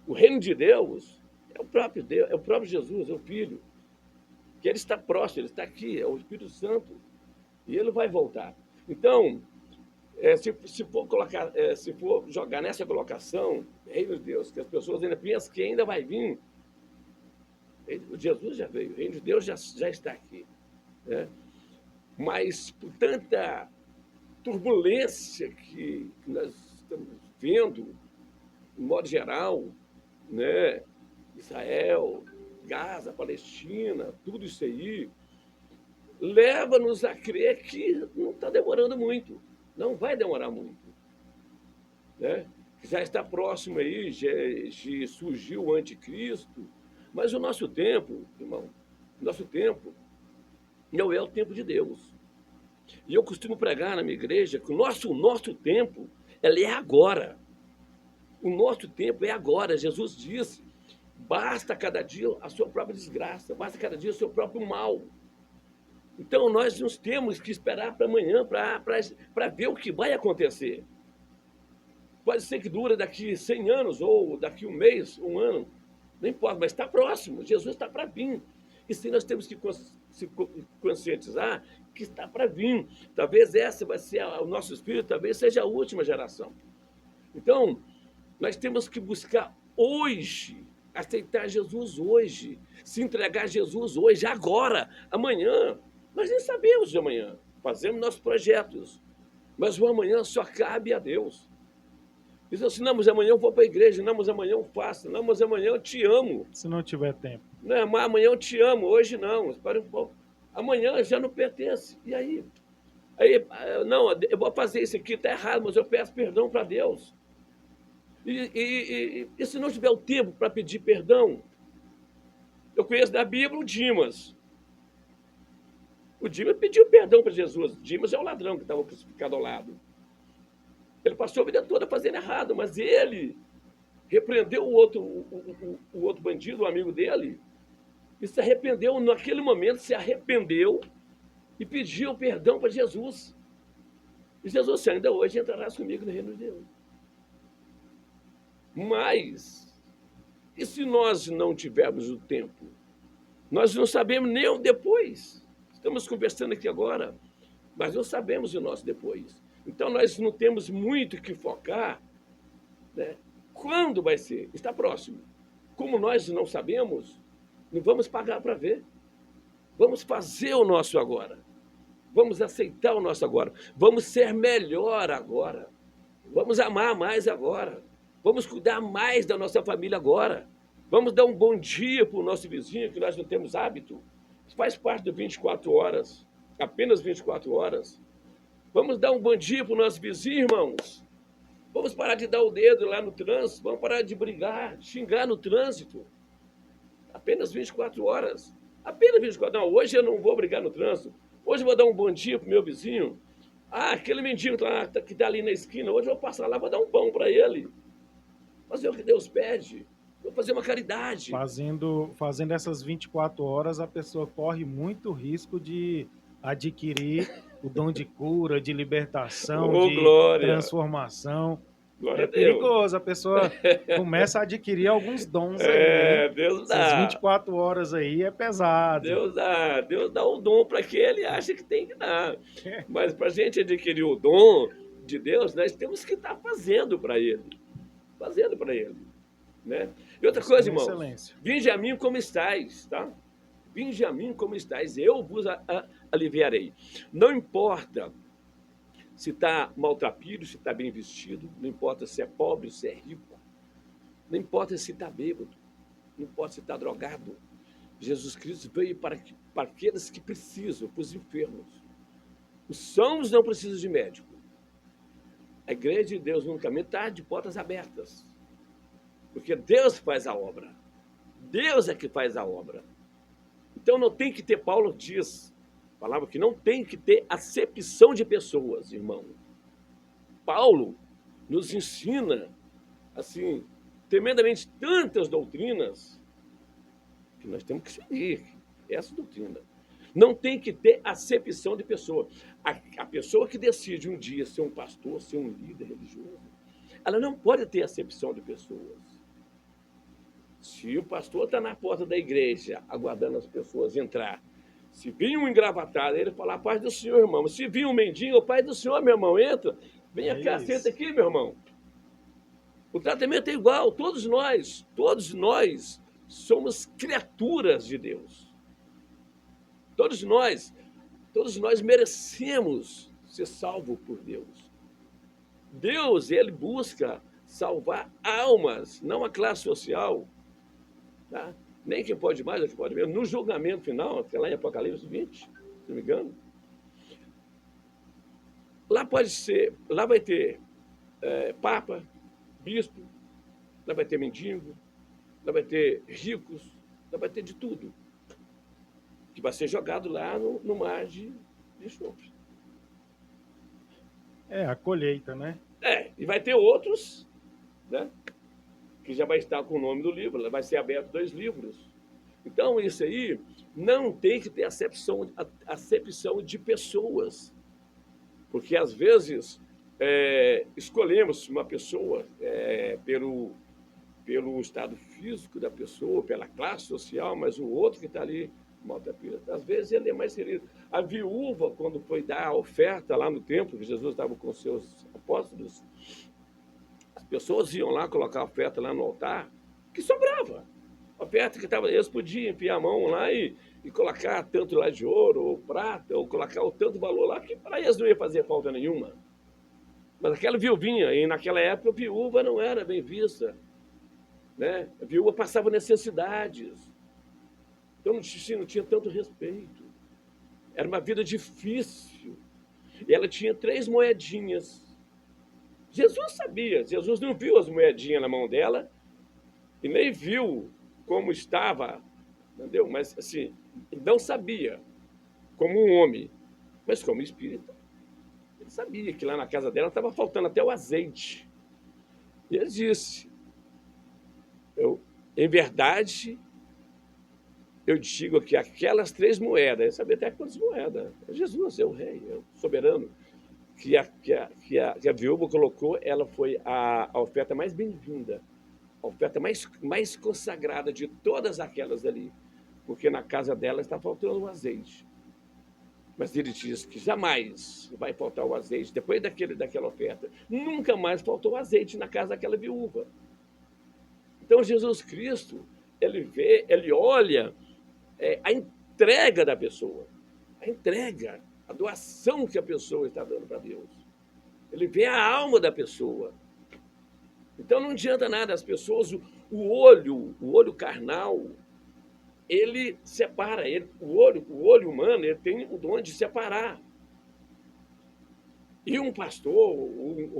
O reino de Deus é o próprio Deus, é o próprio Jesus, é o Filho, que ele está próximo, ele está aqui, é o Espírito Santo, e ele vai voltar. Então, se for colocar, se for jogar nessa colocação, reino de Deus, que as pessoas ainda pensam que ainda vai vir, Jesus já veio, o reino de Deus já está aqui, né? Mas por tanta turbulência que nós estamos vendo, de modo geral, né? Israel, Gaza, Palestina, tudo isso aí, leva-nos a crer que não está demorando muito, não vai demorar muito, né? Já está próximo aí de surgir o anticristo, mas o nosso tempo, irmão, o nosso tempo não é o tempo de Deus. E eu costumo pregar na minha igreja que o nosso tempo, ela é agora. O nosso tempo é agora. Jesus disse, basta cada dia a sua própria desgraça, basta cada dia o seu próprio mal. Então nós não temos que esperar para amanhã para ver o que vai acontecer. Pode ser que dure daqui 100 anos, ou daqui um mês, um ano, não importa, mas está próximo, Jesus está para vir. E sim, nós temos que se conscientizar que está para vir. Talvez essa vai ser o nosso espírito, talvez seja a última geração. Então, nós temos que buscar hoje, aceitar Jesus hoje, se entregar a Jesus hoje, agora, amanhã. Nós nem sabemos de amanhã, fazemos nossos projetos, mas o amanhã só cabe a Deus. Diz assim, não, mas amanhã eu vou para a igreja, não, mas amanhã eu faço, não, mas amanhã eu te amo. Se não tiver tempo. Não, mas amanhã eu te amo, hoje não, espera um pouco. Amanhã já não pertence. E aí? Não, eu vou fazer isso aqui, está errado, mas eu peço perdão para Deus. E se não tiver o tempo para pedir perdão? Eu conheço da Bíblia o Dimas. O Dimas pediu perdão para Jesus. Dimas é o ladrão que estava crucificado ao lado. Ele passou a vida toda fazendo errado, mas ele repreendeu o outro bandido, o amigo dele, e se arrependeu, naquele momento se arrependeu e pediu perdão para Jesus. E Jesus disse, ainda hoje entrarás comigo no reino de Deus. Mas, e se nós não tivermos o tempo? Nós não sabemos nem o depois. Estamos conversando aqui agora, mas não sabemos o nosso depois. Então, nós não temos muito que focar, né? Quando vai ser? Está próximo. Como nós não sabemos, não vamos pagar para ver. Vamos fazer o nosso agora. Vamos aceitar o nosso agora. Vamos ser melhor agora. Vamos amar mais agora. Vamos cuidar mais da nossa família agora. Vamos dar um bom dia para o nosso vizinho, que nós não temos hábito. Isso faz parte do 24 horas. Apenas 24 horas. Vamos dar um bom dia para o nosso vizinho, irmãos. Vamos parar de dar o dedo lá no trânsito. Vamos parar de brigar, de xingar no trânsito. Apenas 24 horas. Apenas 24. Não, hoje eu não vou brigar no trânsito. Hoje eu vou dar um bom dia para o meu vizinho. Ah, aquele mendigo que está ali na esquina. Hoje eu vou passar lá, vou dar um pão para ele. Fazer o que Deus pede. Vou fazer uma caridade. Fazendo essas 24 horas, a pessoa corre muito risco de adquirir o dom de cura, de libertação, Oh, de glória. transformação. Glória É a Deus. perigoso, a pessoa começa a adquirir alguns dons aí, hein? Deus Essas dá. 24 horas aí é pesado. Deus dá o dom para quem ele acha que tem que dar. Mas para a gente adquirir o dom de Deus, nós temos que estar fazendo para ele. Fazendo para ele. Né? E outra coisa, irmãos, Excelência. vinde a mim como estáis, tá? Vinde a mim como estáis, eu vos aliviarei. Não importa se está maltrapilho, se está bem vestido, não importa se é pobre, se é rico, não importa se está bêbado, não importa se está drogado. Jesus Cristo veio para aqueles que precisam, para os enfermos. Os sãos não precisam de médico. A igreja de Deus no caminho está de portas abertas. Porque Deus faz a obra. Deus é que faz a obra. Então não tem que ter, Paulo diz, palavra que não tem que ter acepção de pessoas, irmão. Paulo nos ensina, assim, tremendamente tantas doutrinas que nós temos que seguir essa doutrina. Não tem que ter acepção de pessoa. A pessoa que decide um dia ser um pastor, ser um líder religioso, ela não pode ter acepção de pessoas. Se o pastor está na porta da igreja, aguardando as pessoas entrar, se vir um engravatado, ele fala, a paz do Senhor, irmão. Se vir um mendigo, a paz do Senhor, meu irmão, entra. Venha cá, senta aqui, meu irmão. O tratamento é igual, todos nós somos criaturas de Deus. Todos nós merecemos ser salvos por Deus. Deus, ele busca salvar almas, não a classe social. Tá? Nem quem pode mais, ou quem pode menos. No julgamento final, que é lá em Apocalipse 20, se não me engano, lá vai ter papa, bispo, lá vai ter mendigo, lá vai ter ricos, lá vai ter de tudo. Que vai ser jogado lá no mar de enxofre. É, a colheita, né? E vai ter outros, né? Que já vai estar com o nome do livro, vai ser aberto 2 livros. Então, isso aí não tem que ter acepção de pessoas. Porque, às vezes, escolhemos uma pessoa pelo estado físico da pessoa, pela classe social, mas o outro que está ali, às vezes ele é mais querido. A viúva, quando foi dar a oferta lá no templo, que Jesus estava com seus apóstolos, as pessoas iam lá colocar a oferta lá no altar, que sobrava. A oferta que eles podiam enfiar a mão lá e colocar tanto lá de ouro, ou prata, ou colocar o tanto valor lá, que para eles não ia fazer falta nenhuma. Mas aquela viuvinha, e naquela época a viúva não era bem vista. Né? A viúva passava necessidades. Então não tinha tanto respeito. Era uma vida difícil. E ela tinha 3 moedinhas. Jesus sabia, Jesus não viu as moedinhas na mão dela e nem viu como estava, entendeu? Mas, assim, não sabia como um homem, mas como espírito. Ele sabia que lá na casa dela estava faltando até o azeite. E ele disse, em verdade, eu digo que aquelas 3 moedas, ele sabia até quantas moedas, Jesus é o rei, é o soberano, que a viúva colocou, ela foi a oferta mais bem-vinda, a oferta mais consagrada de todas aquelas ali. porque na casa dela está faltando o azeite. Mas ele diz que jamais vai faltar o azeite. Depois daquela oferta, nunca mais faltou azeite na casa daquela viúva. Então, Jesus Cristo, ele vê, ele olha a entrega da pessoa, a entrega, a doação que a pessoa está dando para Deus. Ele vê a alma da pessoa. Então, não adianta nada as pessoas, o olho carnal, ele separa, o olho humano, ele tem o dom de separar. E um pastor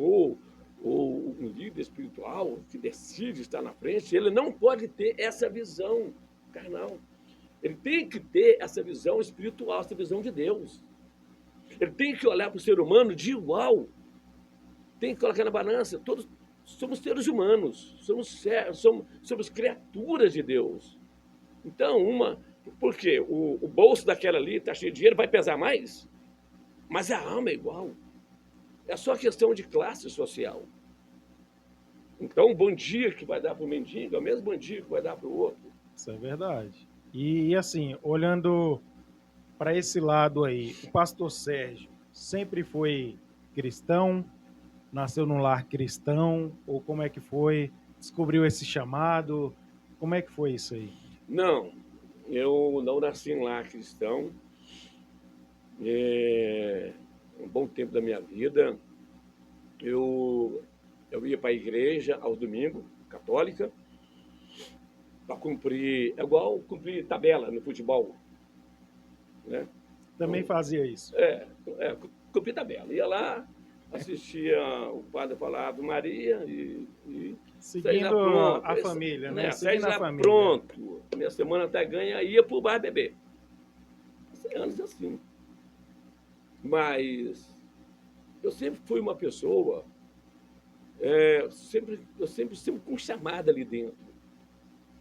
ou um líder espiritual que decide estar na frente, ele não pode ter essa visão carnal. Ele tem que ter essa visão espiritual, essa visão de Deus. Ele tem que olhar para o ser humano de igual. Tem que colocar na balança. Todos somos seres humanos, somos criaturas de Deus. Então, por quê? O bolso daquela ali está cheio de dinheiro, vai pesar mais? Mas a alma é igual. É só questão de classe social. Então, o bom dia que vai dar para o mendigo é o mesmo bom dia que vai dar para o outro. Isso é verdade. E assim, olhando para esse lado aí, o pastor Sérgio sempre foi cristão, nasceu num lar cristão, ou como é que foi? Descobriu esse chamado? Como é que foi isso aí? Não, eu não nasci em lar cristão. Um bom tempo da minha vida, eu ia para a igreja aos domingos, católica, para cumprir, é igual cumprir tabela no futebol, né? Também Então, fazia isso. cumprir tabela. Ia lá, assistia o padre falar Ave Maria e saí lá Seguindo pronto. a família, né? Saí Seguindo a lá família. pronto. Minha semana até ganha, ia pro bar beber. Passei anos assim. Mas eu sempre fui uma pessoa, eu sempre com chamada ali dentro.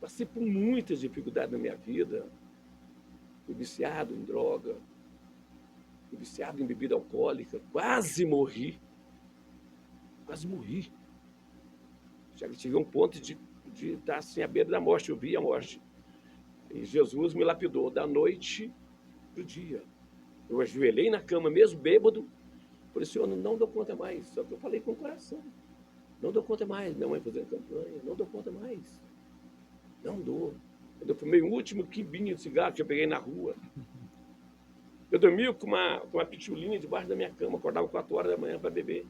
Passei por muitas dificuldades na minha vida. Fui viciado em droga, fui viciado em bebida alcoólica, quase morri. Quase morri. Já que cheguei a um ponto de estar assim à beira da morte, eu vi a morte. E Jesus me lapidou da noite para o dia. Eu ajoelhei na cama, mesmo bêbado, falei, Senhor, não dou conta mais. Só que eu falei com o coração. Não dou conta mais. Minha mãe fazendo campanha, não dou conta mais. Não dou. Quando eu fumei o último quimbinho de cigarro que eu peguei na rua, eu dormia com uma pitulinha debaixo da minha cama, acordava 4 horas da manhã para beber.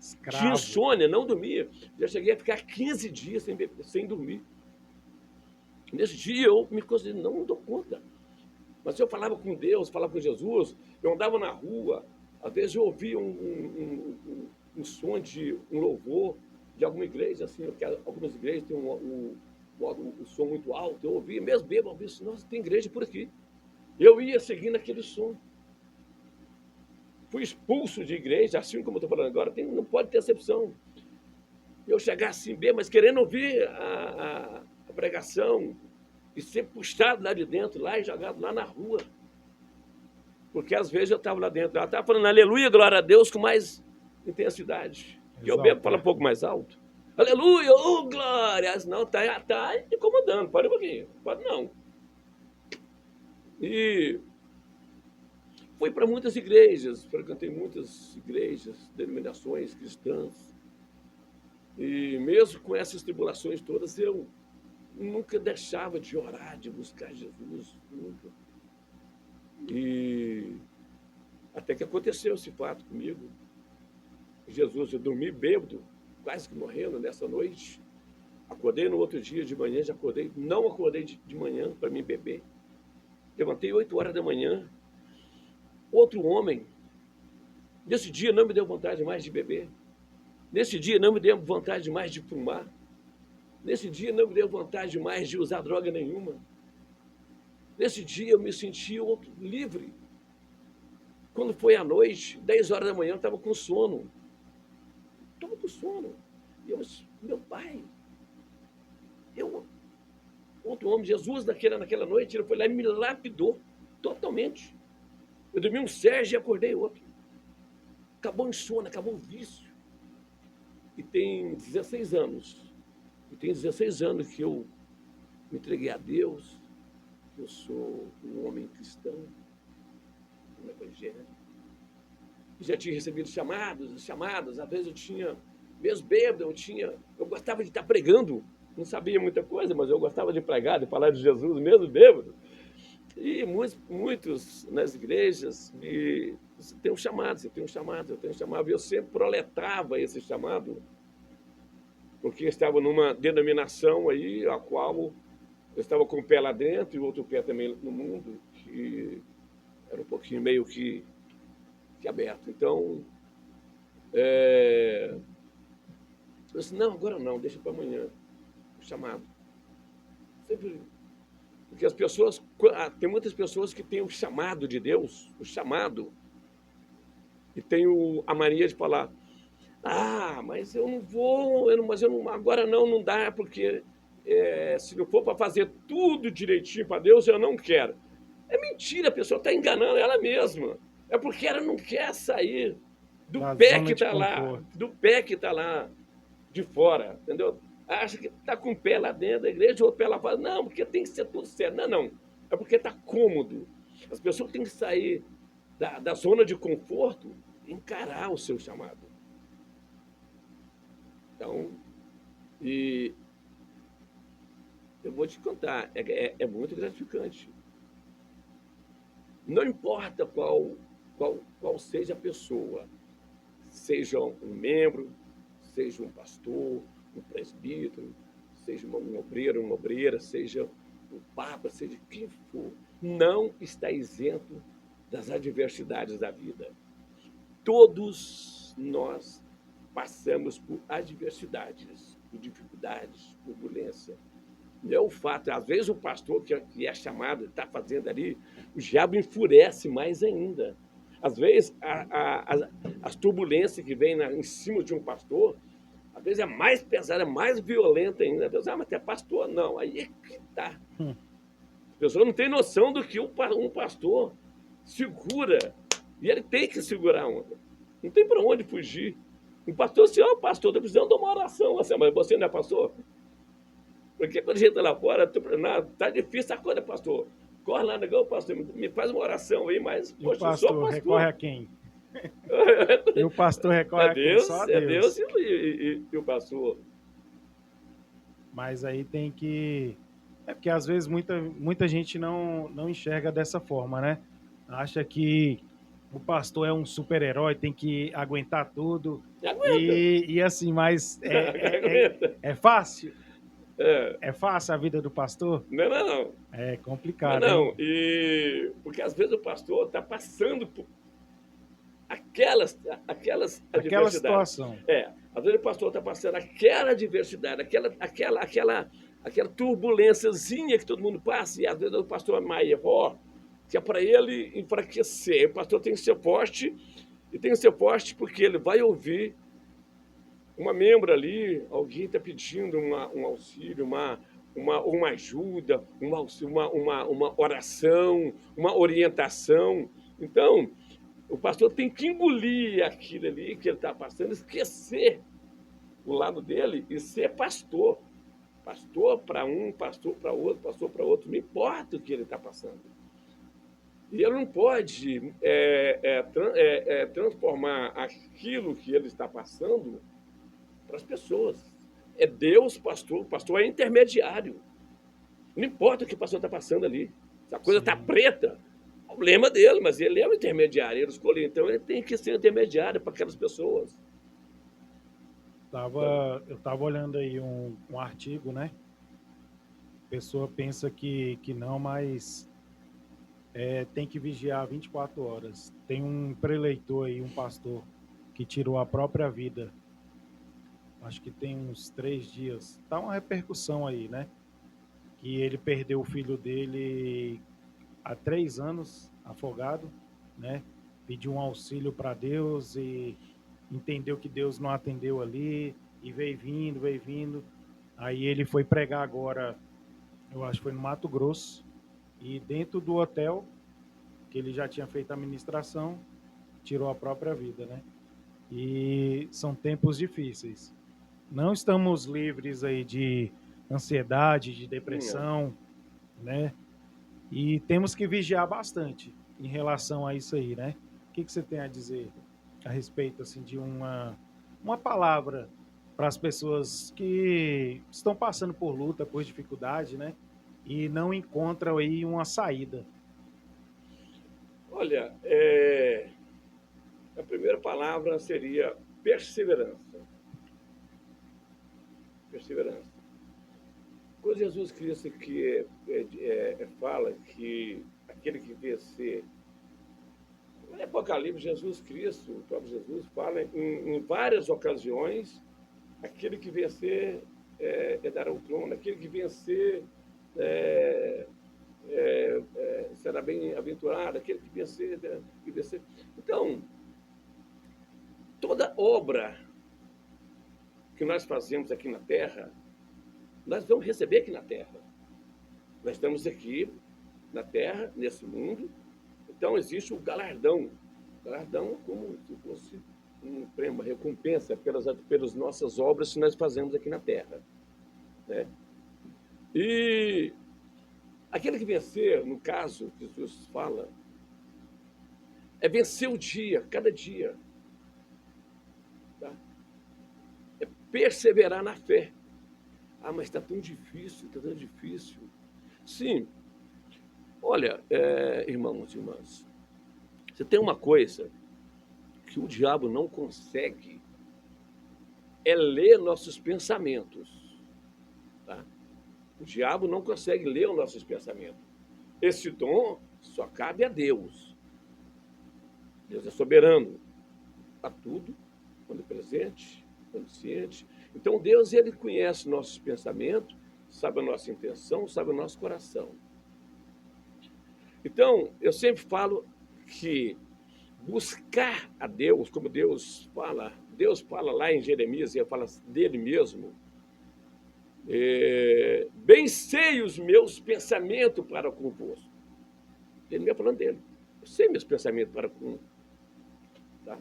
Escravo. Tinha insônia, não dormia. Já cheguei a ficar 15 dias sem dormir. Nesse dia eu me considerei, não dou conta. Mas eu falava com Deus, falava com Jesus, eu andava na rua, às vezes eu ouvia um som de um louvor de alguma igreja, assim, porque algumas igrejas têm um som muito alto, eu ouvia, mesmo bêbado, eu ouvia assim, nossa, tem igreja por aqui. Eu ia seguindo aquele som. Fui expulso de igreja, assim como eu estou falando agora, não pode ter exceção. Eu chegar assim bem, mas querendo ouvir a pregação e ser puxado lá de dentro, lá e jogado lá na rua. Porque às vezes eu estava lá dentro, ela estava falando aleluia, glória a Deus, com mais intensidade. E eu bebo falo um pouco mais alto. Aleluia, oh glória! Não, tá incomodando, pode um pouquinho, pode não. E fui para muitas igrejas, frequentei muitas igrejas, denominações cristãs. E mesmo com essas tribulações todas, eu nunca deixava de orar, de buscar Jesus, nunca. E até que aconteceu esse fato comigo. Jesus, eu dormi bêbado, quase que morrendo nessa noite. Acordei no outro dia de manhã, já acordei, não acordei de manhã para me beber. Levantei 8 horas da manhã. Outro homem, nesse dia não me deu vontade mais de beber. Nesse dia não me deu vontade mais de fumar. Nesse dia não me deu vontade mais de usar droga nenhuma. Nesse dia eu me senti livre. Quando foi à noite, 10 horas da manhã, eu estava com sono. Estava com sono. E eu, meu pai, outro homem, Jesus, naquela noite, ele foi lá e me lapidou totalmente. Eu dormi um Sérgio e acordei outro. Acabou o sono, acabou o vício. E tem 16 anos. E tem 16 anos que eu me entreguei a Deus. eu sou um homem cristão, um evangélico. Já tinha recebido chamados, às vezes eu tinha, mesmo bêbado, eu gostava de estar pregando, não sabia muita coisa, mas eu gostava de pregar, de falar de Jesus, mesmo bêbado. E muitos nas igrejas você tem um chamado, você tem um chamado, eu tenho um chamado, e eu sempre proletava esse chamado, porque eu estava numa denominação aí, a qual eu estava com o pé lá dentro e o outro pé também no mundo, que era um pouquinho meio que aberto. Então, eu disse, não, agora não, deixa para amanhã, o chamado. Sempre, porque tem muitas pessoas que têm o chamado de Deus, o chamado, e tem a mania de falar, mas eu não vou, agora não dá, porque se não for para fazer tudo direitinho para Deus, eu não quero. É mentira, a pessoa está enganando ela mesma. É porque ela não quer sair do Da pé zona que de está lá, conforto. do pé que está lá de fora, entendeu? Acha que está com o pé lá dentro da igreja, o outro pé lá fora. Não, porque tem que ser tudo certo. Não. É porque está cômodo. As pessoas têm que sair da zona de conforto e encarar o seu chamado. Então, e eu vou te contar, é muito gratificante. Não importa qual seja a pessoa, seja um membro, seja um pastor, um presbítero, seja um obreiro, uma obreira, seja um papa, seja quem for, não está isento das adversidades da vida. Todos nós passamos por adversidades, por dificuldades, turbulência. Não é o fato, às vezes o pastor que é chamado, está fazendo ali, o diabo enfurece mais ainda. Às vezes as turbulências que vêm em cima de um pastor, às vezes é mais pesada, é mais violenta ainda. Deus, mas tu é pastor? Não, aí é que está. A pessoa não tem noção do que um pastor segura, e ele tem que segurar a onda. Não tem para onde fugir. Um pastor, assim, pastor, estou precisando de uma oração. Assim, mas você não é pastor? Porque quando a gente está lá fora, está difícil a coisa, pastor. Corre lá, negão, pastor, me faz uma oração aí, mas, E o poxa, eu sou pastor recorre pastor. a quem? E o pastor recorre a quem? Só a Deus. E o pastor. Mas aí tem que. É porque às vezes muita gente não enxerga dessa forma, né? Acha que o pastor é um super-herói, tem que aguentar tudo. Aguenta. E assim, mas Aguenta. é fácil? É. É fácil a vida do pastor? Não. É Não, complicado, hein? não. Porque às vezes o pastor está passando por aquelas Aquela adversidades. situação. Às vezes o pastor está passando aquela adversidade, aquela turbulênciazinha que todo mundo passa, e às vezes o pastor é maior, que é para ele enfraquecer. O pastor tem que ser forte, e tem que ser forte porque ele vai ouvir uma membro ali, alguém está pedindo um auxílio, uma ajuda, uma oração, uma orientação. Então, o pastor tem que engolir aquilo ali que ele está passando, esquecer o lado dele e ser pastor. Pastor para um, pastor para outro, não importa o que ele está passando. E ele não pode transformar aquilo que ele está passando para as pessoas. É Deus, pastor. O pastor é intermediário. Não importa o que o pastor está passando ali. Se a coisa está preta, problema dele, mas ele é o intermediário, ele escolheu. Então ele tem que ser intermediário para aquelas pessoas. Eu estava olhando aí um artigo, né? A pessoa pensa que não, mas tem que vigiar 24 horas. Tem um preleitor aí, um pastor, que tirou a própria vida. Acho que tem uns 3 dias. Tá uma repercussão aí, né? Que ele perdeu o filho dele há 3 anos, afogado, né? Pediu um auxílio para Deus e entendeu que Deus não atendeu ali e veio vindo. Aí ele foi pregar agora, eu acho que foi no Mato Grosso, e dentro do hotel, que ele já tinha feito a ministração, tirou a própria vida, né? E são tempos difíceis. Não estamos livres aí de ansiedade, de depressão, né? E temos que vigiar bastante em relação a isso aí, né? O que você tem a dizer a respeito assim de uma palavra para as pessoas que estão passando por luta, por dificuldade, né? E não encontram aí uma saída. Olha, a primeira palavra seria perseverança. Perseverança. Quando Jesus Cristo fala que aquele que vencer, no Apocalipse, Jesus Cristo, o próprio Jesus, fala em várias ocasiões, aquele que vencer dará o trono, aquele que vencer é, será bem-aventurado, aquele que vencer, que vencer. Então, toda obra que nós fazemos aqui na Terra, nós vamos receber aqui na Terra. Nós estamos aqui na Terra, nesse mundo, então existe o galardão. Galardão como se fosse um prêmio, uma recompensa pelas nossas obras que nós fazemos aqui na Terra. Né? E aquele que vencer, no caso, que Jesus fala, é vencer o dia, cada dia. Tá? É perseverar na fé. Ah, mas está tão difícil, está tão difícil. Sim, olha, irmãos e irmãs, você tem uma coisa que o diabo não consegue, é ler nossos pensamentos. Tá? O diabo não consegue ler os nossos pensamentos. Esse dom só cabe a Deus. Deus é soberano a tudo, onipresente, onisciente. Então Deus, ele conhece nossos pensamentos, sabe a nossa intenção, sabe o nosso coração. Então, eu sempre falo que buscar a Deus, como Deus fala lá em Jeremias, ele fala dele mesmo, bem sei os meus pensamentos para convosco. Ele me falando dele. Eu sei meus pensamentos para com. Tá?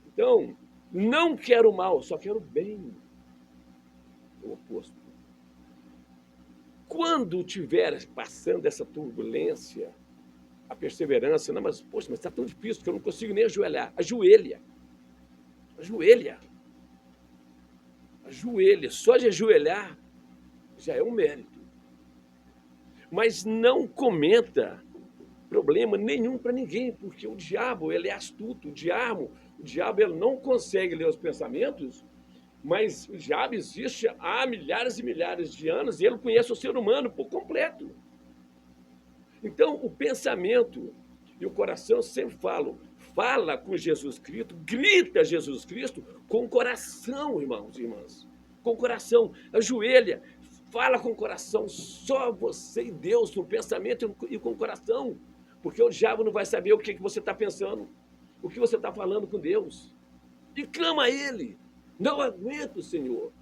Então, não quero mal, só quero bem. É o oposto. Quando estiver passando essa turbulência, a perseverança, não, mas, poxa, mas está tão difícil que eu não consigo nem ajoelhar. Ajoelha. Ajoelha. Ajoelha. Só de ajoelhar já é um mérito. Mas não comenta problema nenhum para ninguém, porque o diabo, ele é astuto. O diabo ele não consegue ler os pensamentos, mas o diabo existe há milhares e milhares de anos e ele conhece o ser humano por completo. Então, o pensamento e o coração, eu sempre fala com Jesus Cristo, grita Jesus Cristo com o coração, irmãos e irmãs. Com o coração, ajoelha, fala com o coração, só você e Deus, no pensamento e com o coração. Porque o diabo não vai saber o que você está pensando, o que você está falando com Deus. E clama a Ele. Não aguento, Senhor.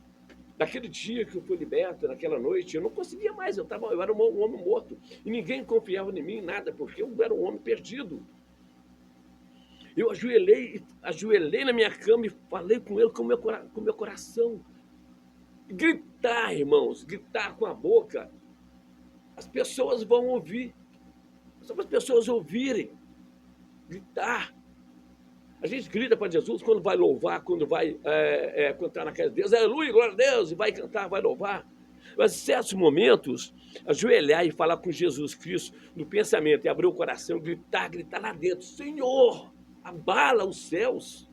Naquele dia que eu fui liberto, naquela noite, eu não conseguia mais, eu era um homem morto. E ninguém confiava em mim, nada, porque eu era um homem perdido. Eu ajoelhei na minha cama e falei com ele com o meu coração. Gritar, irmãos, gritar com a boca. As pessoas vão ouvir. Só para as pessoas ouvirem. Gritar. A gente grita para Jesus quando vai louvar, quando vai cantar na casa de Deus. Aleluia, glória a Deus, e vai cantar, vai louvar. Mas em certos momentos, ajoelhar e falar com Jesus Cristo no pensamento, e abrir o coração, gritar lá dentro, Senhor, abala os céus.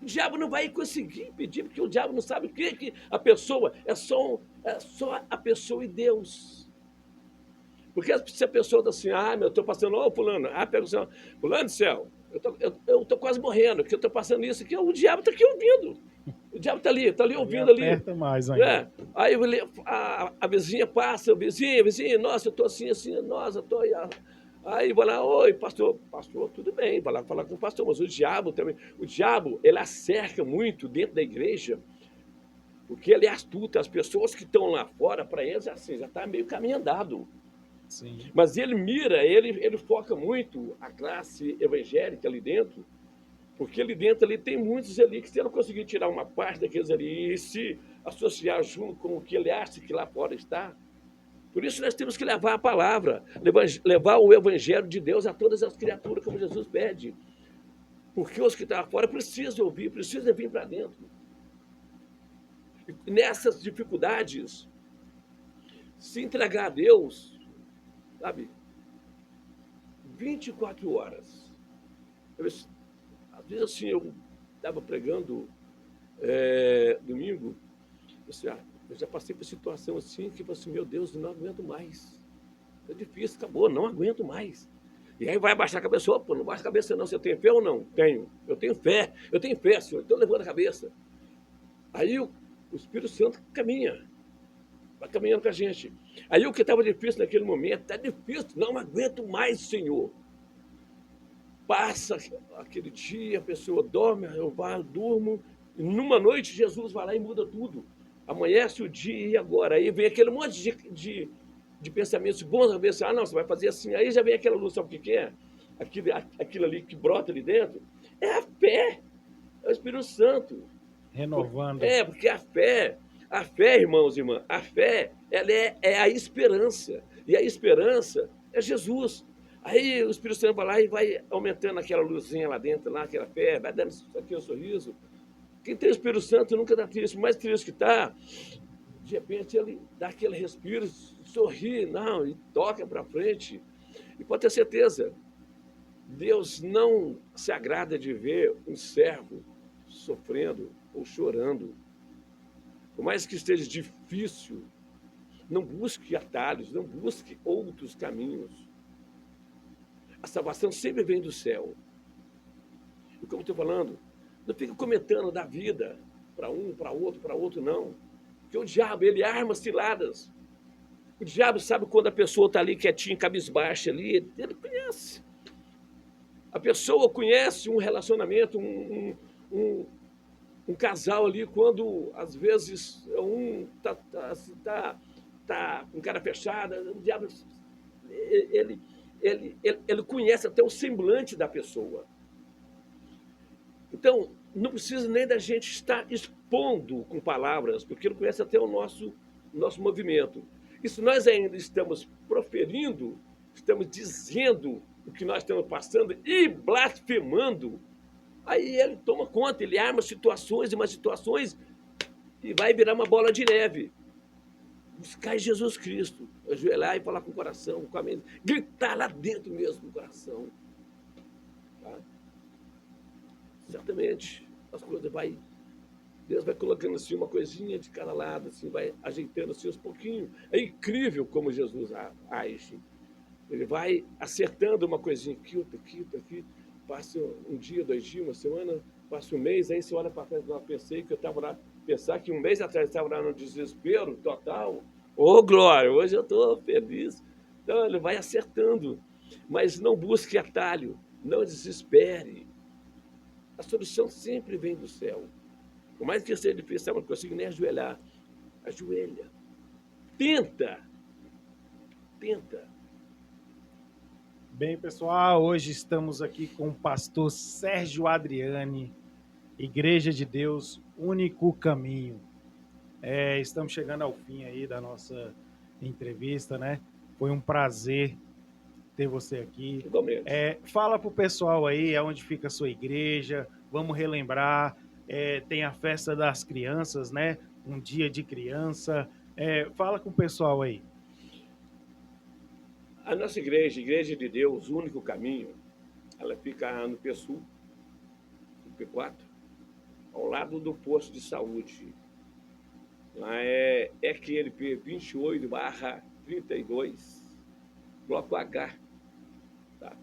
O diabo não vai conseguir pedir, porque o diabo não sabe o que a pessoa, é só a pessoa e Deus. Porque se a pessoa está assim, eu estou passando, fulano, pega o céu, fulano do céu, eu estou quase morrendo, porque eu estou passando isso aqui, o diabo está aqui ouvindo. O diabo está ali ouvindo ali. Aperta mais ainda. Aí a vizinha passa, vizinha, nossa, eu estou assim, nossa, eu estou aí. Aí vai lá, oi, pastor, tudo bem, vai lá falar com o pastor, mas o diabo também, ele acerca muito dentro da igreja, porque ele é astuto, as pessoas que estão lá fora, para eles, assim, já está meio caminho andado. Sim. Mas ele mira, ele foca muito a classe evangélica ali dentro, porque ali dentro ali tem muitos ali que se ele conseguir tirar uma parte daqueles ali e se associar junto com o que ele acha que lá fora está, Por isso nós temos que levar a palavra, levar o evangelho de Deus a todas as criaturas, como Jesus pede. Porque os que estão fora precisam ouvir, precisam vir para dentro. E nessas dificuldades, se entregar a Deus, sabe, 24 horas. Às vezes assim, eu estava pregando domingo, eu já passei por situação assim, que eu falei assim, meu Deus, eu não aguento mais. É difícil, acabou, não aguento mais. E aí vai abaixar a cabeça, opa, não baixa a cabeça não, você tem fé ou não? Tenho, eu tenho fé, Senhor, então levando a cabeça. Aí o Espírito Santo caminha, vai caminhando com a gente. Aí o que estava difícil naquele momento, está difícil, não aguento mais, Senhor. Passa aquele dia, a pessoa dorme, eu durmo, e numa noite Jesus vai lá e muda tudo. Amanhece o dia e agora? Aí vem aquele monte de pensamentos bons, às vezes, não, você vai fazer assim, aí já vem aquela luz, sabe o que é? Aquilo ali que brota ali dentro, é a fé, é o Espírito Santo. Renovando. Porque a fé, irmãos e irmãs, a fé, ela é a esperança, e a esperança é Jesus. Aí o Espírito Santo vai lá e vai aumentando aquela luzinha lá dentro, lá, aquela fé, vai dando aquele sorriso. Quem tem o Espírito Santo nunca está triste, mais triste que está, de repente ele dá aquele respiro, sorri, não, e toca para frente. E pode ter certeza, Deus não se agrada de ver um servo sofrendo ou chorando. Por mais que esteja difícil, não busque atalhos, não busque outros caminhos. A salvação sempre vem do céu. E como estou falando, não fica comentando da vida para um, para outro, não. Porque o diabo, ele arma ciladas. O diabo sabe quando a pessoa está ali quietinha, cabisbaixa ali, ele conhece. A pessoa conhece um relacionamento, um casal ali, quando às vezes um tá com cara fechada, o diabo, ele conhece até o semblante da pessoa. Então, não precisa nem da gente estar expondo com palavras, porque ele conhece até o nosso movimento. E se nós ainda estamos proferindo, estamos dizendo o que nós estamos passando e blasfemando, aí ele toma conta, ele arma situações e mais situações e vai virar uma bola de neve. Buscar em Jesus Cristo, ajoelhar e falar com o coração, com a mente, gritar lá dentro mesmo do coração. Tá? Certamente as coisas Deus vai colocando assim uma coisinha de cada lado, assim, vai ajeitando assim aos pouquinhos. É incrível como Jesus age. Ele vai acertando uma coisinha aqui, outra aqui, outra aqui. Passa um dia, 2 dias, uma semana, passa um mês, aí você olha para trás, eu pensei que eu estava lá, pensar que um mês atrás estava lá no desespero total. Ô, glória, hoje eu estou feliz. Então, ele vai acertando. Mas não busque atalho, não desespere. A solução sempre vem do céu. Por mais que seja difícil, não consigo nem ajoelhar. Ajoelha. Tenta. Bem, pessoal, hoje estamos aqui com o pastor Sérgio Adriani, Igreja de Deus, Único Caminho. Estamos chegando ao fim aí da nossa entrevista, né? Foi um prazer ter você aqui. Igualmente. Fala pro pessoal aí aonde fica a sua igreja, vamos relembrar, tem a festa das crianças, né? Um dia de criança. Fala com o pessoal aí. A nossa igreja, Igreja de Deus, o Único Caminho, ela fica no P-Sul, no P4, ao lado do posto de saúde. Lá é QLP 28/32, bloco H. Tá?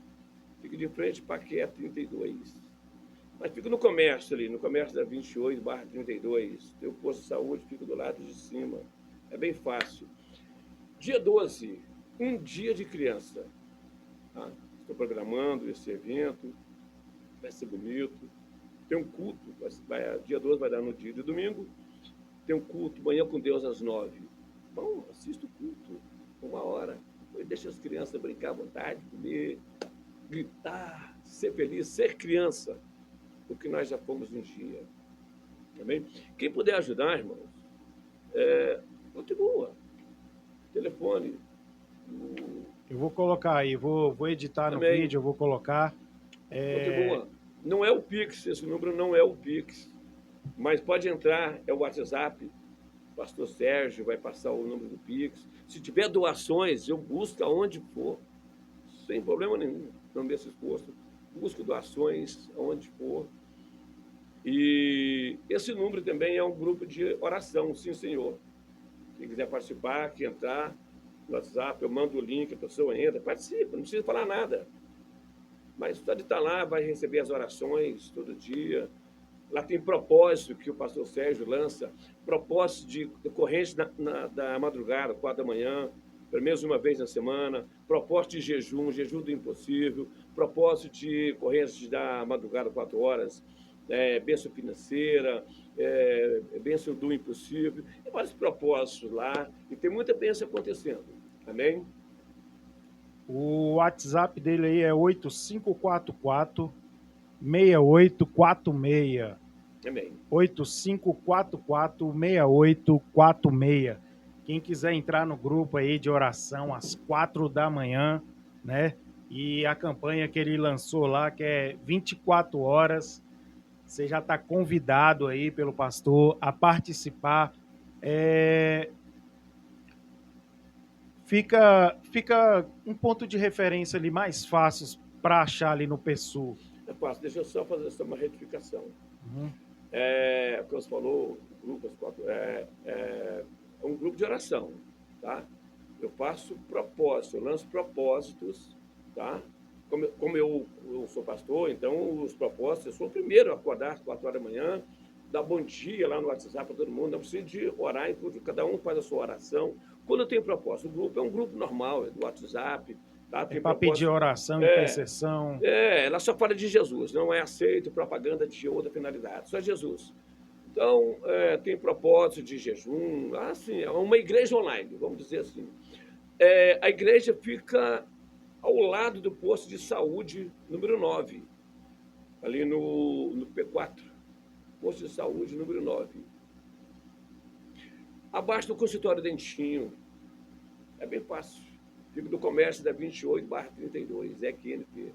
Fica de frente para a QE 32. Mas fica no comércio ali, no comércio da 28/32. Tem o posto de saúde, fica do lado de cima. É bem fácil. Dia 12, um dia de criança. Tá? Estou programando esse evento, vai ser bonito. Tem um culto, dia 12 vai dar no dia de domingo. Tem um culto, manhã com Deus às 9. Bom, assista o culto, 1 hora. Depois deixa as crianças brincar à vontade, comer, gritar, ser feliz, ser criança. O que nós já fomos um dia. Também. Quem puder ajudar, irmãos, continua. telefone. Eu vou colocar aí, vou editar no Também. vídeo, eu vou colocar. Contribua. Não é o Pix, esse número não é o Pix. Mas pode entrar, é o WhatsApp. O pastor Sérgio vai passar o número do Pix. Se tiver doações, eu busco aonde for, sem problema nenhum. Não me esforço. Busco doações aonde for. E esse número também é um grupo de oração, sim, senhor. Quem quiser participar, que entrar no WhatsApp, eu mando o link, a pessoa entra, participa, não precisa falar nada. Mas só de estar lá, vai receber as orações todo dia. Lá tem propósito que o pastor Sérgio lança, propósito de corrente da madrugada, 4 da manhã, pelo menos uma vez na semana, propósito de jejum, jejum do impossível, propósito de corrente da madrugada, 4 horas, bênção financeira, bênção do impossível, e vários propósitos lá, e tem muita bênção acontecendo. Amém? O WhatsApp dele aí é 8544 6846. Amém. 8544 6846. Quem quiser entrar no grupo aí de oração às 4 da manhã, né? E a campanha que ele lançou lá, que é 24 horas, você já está convidado aí pelo pastor a participar. Fica um ponto de referência ali mais fácil para achar ali no PSU. É fácil, deixa eu só fazer só uma retificação. Uhum. O que você falou, grupo, é um grupo de oração, tá? Eu faço propósito, eu lanço propósitos, tá? Como eu sou pastor, então os propósitos, eu sou o primeiro a acordar às 4 horas da manhã, dar bom dia lá no WhatsApp para todo mundo, não precisa de orar, cada um faz a sua oração. Quando eu tenho propósito, o grupo é um grupo normal, é do WhatsApp, tá? É para pedir oração, intercessão. Ela só fala de Jesus, não é aceito propaganda de outra finalidade, só Jesus. Então, tem propósito de jejum, assim, é uma igreja online, vamos dizer assim. A igreja fica ao lado do posto de saúde número 9, ali no P4, posto de saúde número 9. Abaixo do consultório Dentinho, é bem fácil. Fico do comércio da 28/32, EQNP.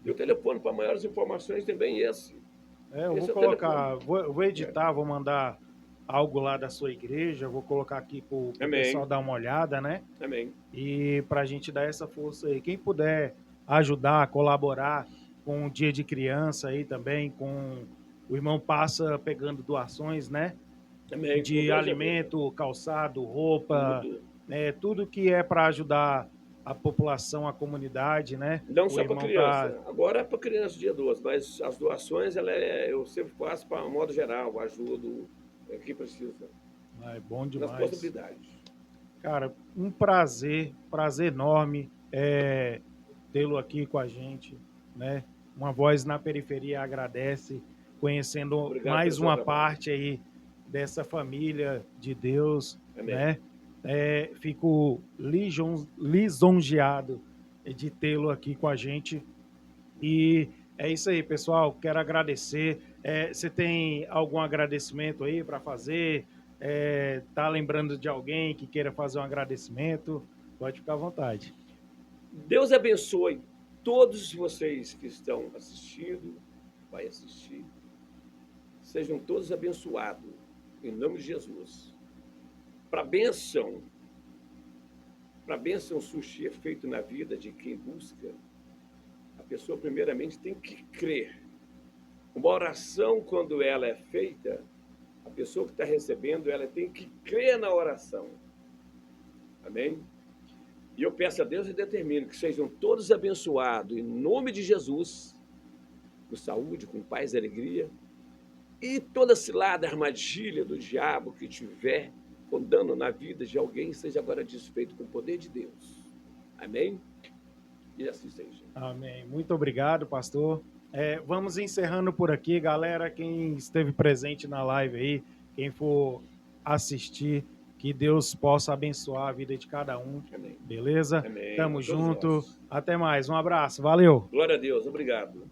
E o telefone para maiores informações também é esse. Eu vou colocar, vou editar, vou mandar algo lá da sua igreja, vou colocar aqui para o pessoal dar uma olhada, né? Amém. E para a gente dar essa força aí. Quem puder ajudar, colaborar com o Dia de Criança aí também, com o irmão passa pegando doações, né? Amém. De alimento, calçado, roupa, tudo que é para ajudar a população, a comunidade, né? Não só para criança. Agora é para criança dia 12, mas as doações eu sempre faço para modo geral, ajudo quem precisa. É bom demais. Nas possibilidades. Cara, um prazer enorme tê-lo aqui com a gente, né? Uma Voz na Periferia agradece, conhecendo mais uma parte aí dessa família de Deus, amém, né? Fico lisonjeado de tê-lo aqui com a gente. E é isso aí, pessoal. Quero agradecer. Você tem algum agradecimento aí para fazer? Tá lembrando de alguém que queira fazer um agradecimento? Pode ficar à vontade. Deus abençoe todos vocês que estão assistindo, vai assistir. Sejam todos abençoados, em nome de Jesus. Para bênção surgir efeito na vida de quem busca, a pessoa primeiramente tem que crer. Uma oração, quando ela é feita, a pessoa que está recebendo, ela tem que crer na oração. Amém? E eu peço a Deus e determino que sejam todos abençoados, em nome de Jesus, com saúde, com paz e alegria, e toda cilada, armadilha do diabo que tiver rondando na vida de alguém, seja agora desfeito com o poder de Deus. Amém? E assim seja. Amém. Muito obrigado, pastor. Vamos encerrando por aqui, galera. Quem esteve presente na live aí, quem for assistir, que Deus possa abençoar a vida de cada um. Amém. Beleza? Amém. Tamo junto. Até mais. Um abraço. Valeu. Glória a Deus. Obrigado.